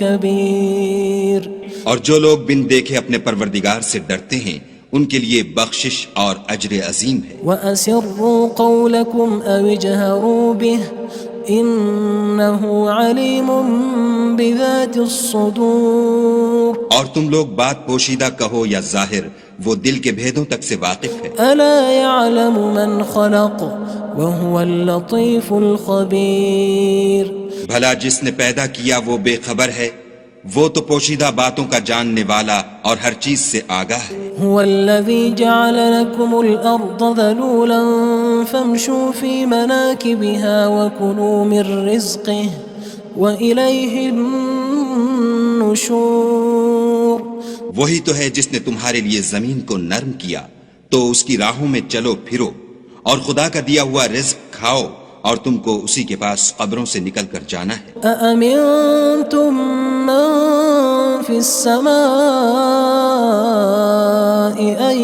كبير. اور جو لوگ بن دیکھے اپنے پروردگار سے ڈرتے ہیں ان کے لیے بخشش اور اجر عظیم ہے. وَأَسِرُّوا قَوْلَكُمْ أَوِ اجْهَرُوا بِهِ إِنَّهُ عَلِيمٌ بِذَاتِ الصُّدُورِ. اور تم لوگ بات پوشیدہ کہو یا ظاہر، وہ دل کے بھیدوں تک سے واقف ہے. أَلَا يَعْلَمُ مَنْ خَلَقَ وَهُوَ اللَّطِيفُ الْخَبِيرُ. بھلا جس نے پیدا کیا وہ بے خبر ہے، وہ تو پوشیدہ باتوں کا جاننے والا اور ہر چیز سے آگاہ ہے. هو الذي جعل لكم الأرض ذلولا فامشوا في مناكبها وكلوا من رزقه وإليه النشور. وہی تو ہے جس نے تمہارے لیے زمین کو نرم کیا تو اس کی راہوں میں چلو پھرو اور خدا کا دیا ہوا رزق کھاؤ اور تم کو اسی کے پاس قبروں سے نکل کر جانا ہے. أأمنتم من في السماء أن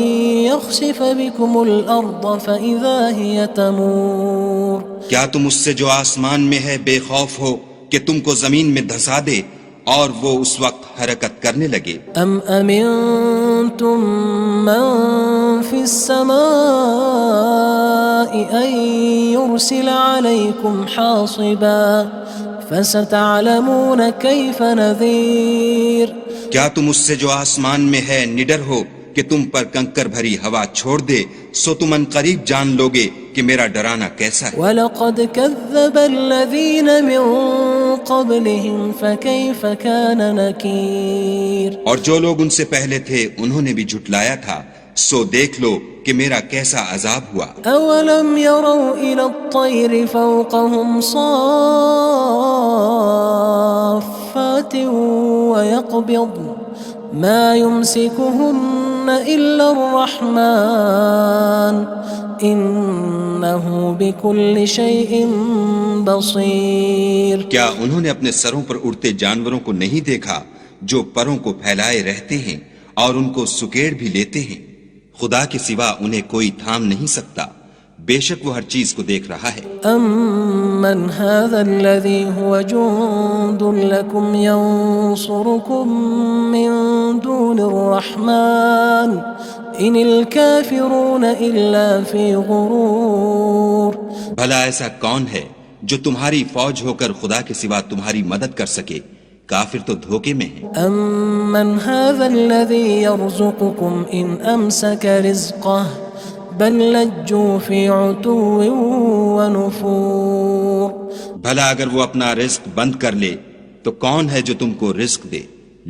يخسف بكم الأرض فإذا هي تمور. کیا تم اس سے جو آسمان میں ہے بے خوف ہو کہ تم کو زمین میں دھسا دے اور وہ اس وقت حرکت کرنے لگے. أم أمنتم من في السماء أن يرسل عليكم حاصبا فستعلمون كيف نذير. کیا تم اس سے جو آسمان میں ہے نڈر ہو کہ تم پر کنکر بھری ہوا چھوڑ دے، سو تم ان قریب جان لوگے کہ میرا ڈرانا کیسا ہے. وَلَقَدْ كَذَّبَ الَّذِينَ مِن قَبْلِهِمْ فَكَيْفَ كَانَ نَكِيرٌ. اور جو لوگ ان سے پہلے تھے انہوں نے بھی جھٹلایا تھا، سو دیکھ لو کہ میرا کیسا عذاب ہوا. أَوَلَمْ يَرَوْا إِلَى الطَّيْرِ فَوْقَهُمْ صَافَّاتٍ وَيَقْبِضْنَ مَا يُمْسِكُهُنَّ إِلَّا الرَّحْمَنُ إِنَّهُ بِكُلِّ شَيْءٍ بَصِيرٌ. کیا انہوں نے اپنے سروں پر اڑتے جانوروں کو نہیں دیکھا جو پروں کو پھیلائے رہتے ہیں اور ان کو سکیڑ بھی لیتے ہیں؟ خدا کے سوا انہیں کوئی تھام نہیں سکتا، بے شک وہ ہر چیز کو دیکھ رہا ہے. أَمَّنْ هَذَا الَّذِي هُوَ جُندٌ لَكُمْ يَنصُرُكُم مِّن دُونِ الرَّحْمَنِ إِنِ الْكَافِرُونَ إِلَّا فِي غُرُورٍ. بھلا ایسا کون ہے جو تمہاری فوج ہو کر خدا کے سوا تمہاری مدد کر سکے؟ کافر تو دھوکے میں ہیں. أَمَّنْ هَذَا الَّذِي يَرْزُقُكُمْ إِنْ أَمْسَكَ رِزْقَهُ بَلْ لَجُّوا فِي عُتُوٍّ وَنُفُورٍ. بھلا اگر وہ اپنا رزق بند کر لے تو کون ہے جو تم کو رزق دے،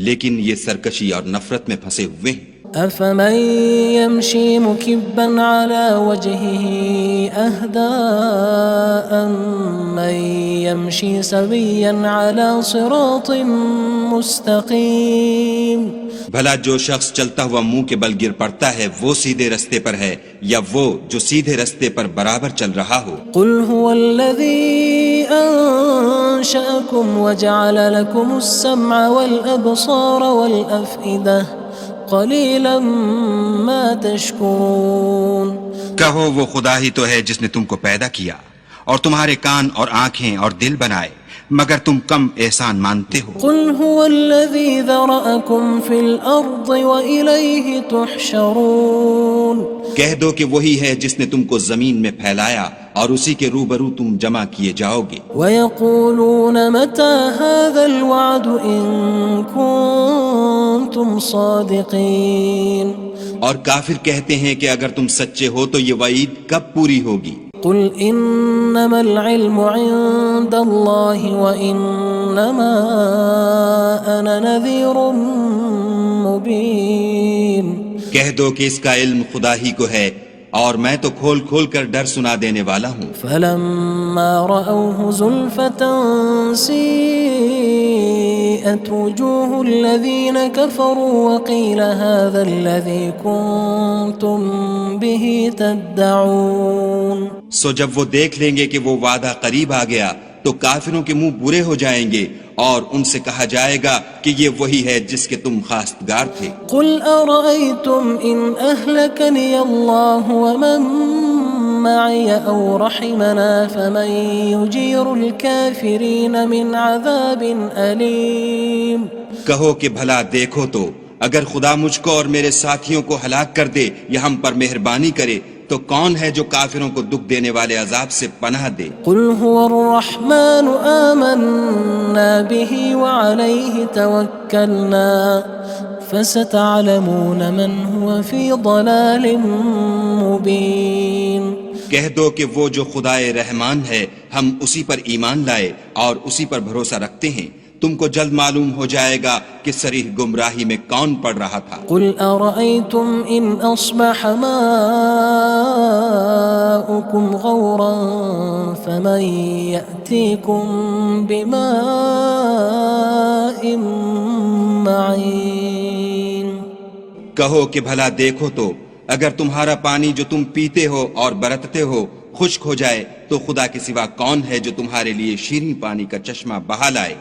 لیکن یہ سرکشی اور نفرت میں پھنسے ہوئے ہیں. أَفَمَن يَمْشِي مُكِبًّا عَلَى وَجْهِهِ أَهْدَىٰ أَمَّن يَمْشِي سَوِيًّا عَلَى صِرَاطٍ مُّسْتَقِيمٍ. بھلا جو شخص چلتا ہوا منہ کے بل گر پڑتا ہے وہ سیدھے رستے پر ہے یا وہ جو سیدھے رستے پر برابر چل رہا ہو؟ قُلْ هُوَ الَّذِي أَنشَأَكُمْ وَجَعَلَ لَكُمُ السَّمْعَ وَالْأَبْصَارَ وَالْأَفْئِدَةَ قَلِيلًا مَا تَشْكُرُونَ. کہو وہ خدا ہی تو ہے جس نے تم کو پیدا کیا اور تمہارے کان اور آنکھیں اور دل بنائے، مگر تم کم احسان مانتے ہو. قُلْ هُوَ الَّذِي ذَرَأَكُمْ فِي الْأَرْضِ وَإِلَيْهِ تُحْشَرُونَ. کہہ دو کہ وہی ہے جس نے تم کو زمین میں پھیلایا اور اسی کے روبرو تم جمع کیے جاؤ گے. ويقولون متى هذا الوعد إن كنتم صادقين اور کافر کہتے ہیں کہ اگر تم سچے ہو تو یہ وعید کب پوری ہوگی؟ قل إنما العلم عند الله وإنما أنا نذير مبين. کہہ دو کہ اس کا علم خدا ہی کو ہے اور میں تو کھول کھول کر ڈر سنا دینے والا ہوں. فلما رأوه زلفة سيئت وجوه الذين كفروا وقيل هذا الذي كنتم به تدعون. سو جب وہ دیکھ لیں گے کہ وہ وعدہ قریب آ گیا تو کافروں کے منہ برے ہو جائیں گے اور ان سے کہا جائے گا کہ یہ وہی ہے جس کے تم خواستگار تھے. قل أرأيتم إن أهلكني الله ومن معي أو رحمنا فمن يجير الكافرين من عذاب أليم. کہو کہ بھلا دیکھو تو اگر خدا مجھ کو اور میرے ساتھیوں کو ہلاک کر دے یا ہم پر مہربانی کرے تو کون ہے جو کافروں کو دکھ دینے والے عذاب سے پناہ دے؟ قل هو الرحمن آمنا به وعليه توكلنا فستعلمون من هو في ضلال مبين. کہہ دو کہ وہ جو خدائے رحمان ہے ہم اسی پر ایمان لائے اور اسی پر بھروسہ رکھتے ہیں، تم کو جلد معلوم ہو جائے گا کہ صریح گمراہی میں کون پڑ رہا تھا. قل أرأيتم إن أصبح ماؤكم غورا فمن يأتيكم بماء معين. کہو کہ بھلا دیکھو تو اگر تمہارا پانی جو تم پیتے ہو اور برتتے ہو خشک ہو جائے تو خدا کے سوا کون ہے جو تمہارے لیے شیریں پانی کا چشمہ بہا لائے؟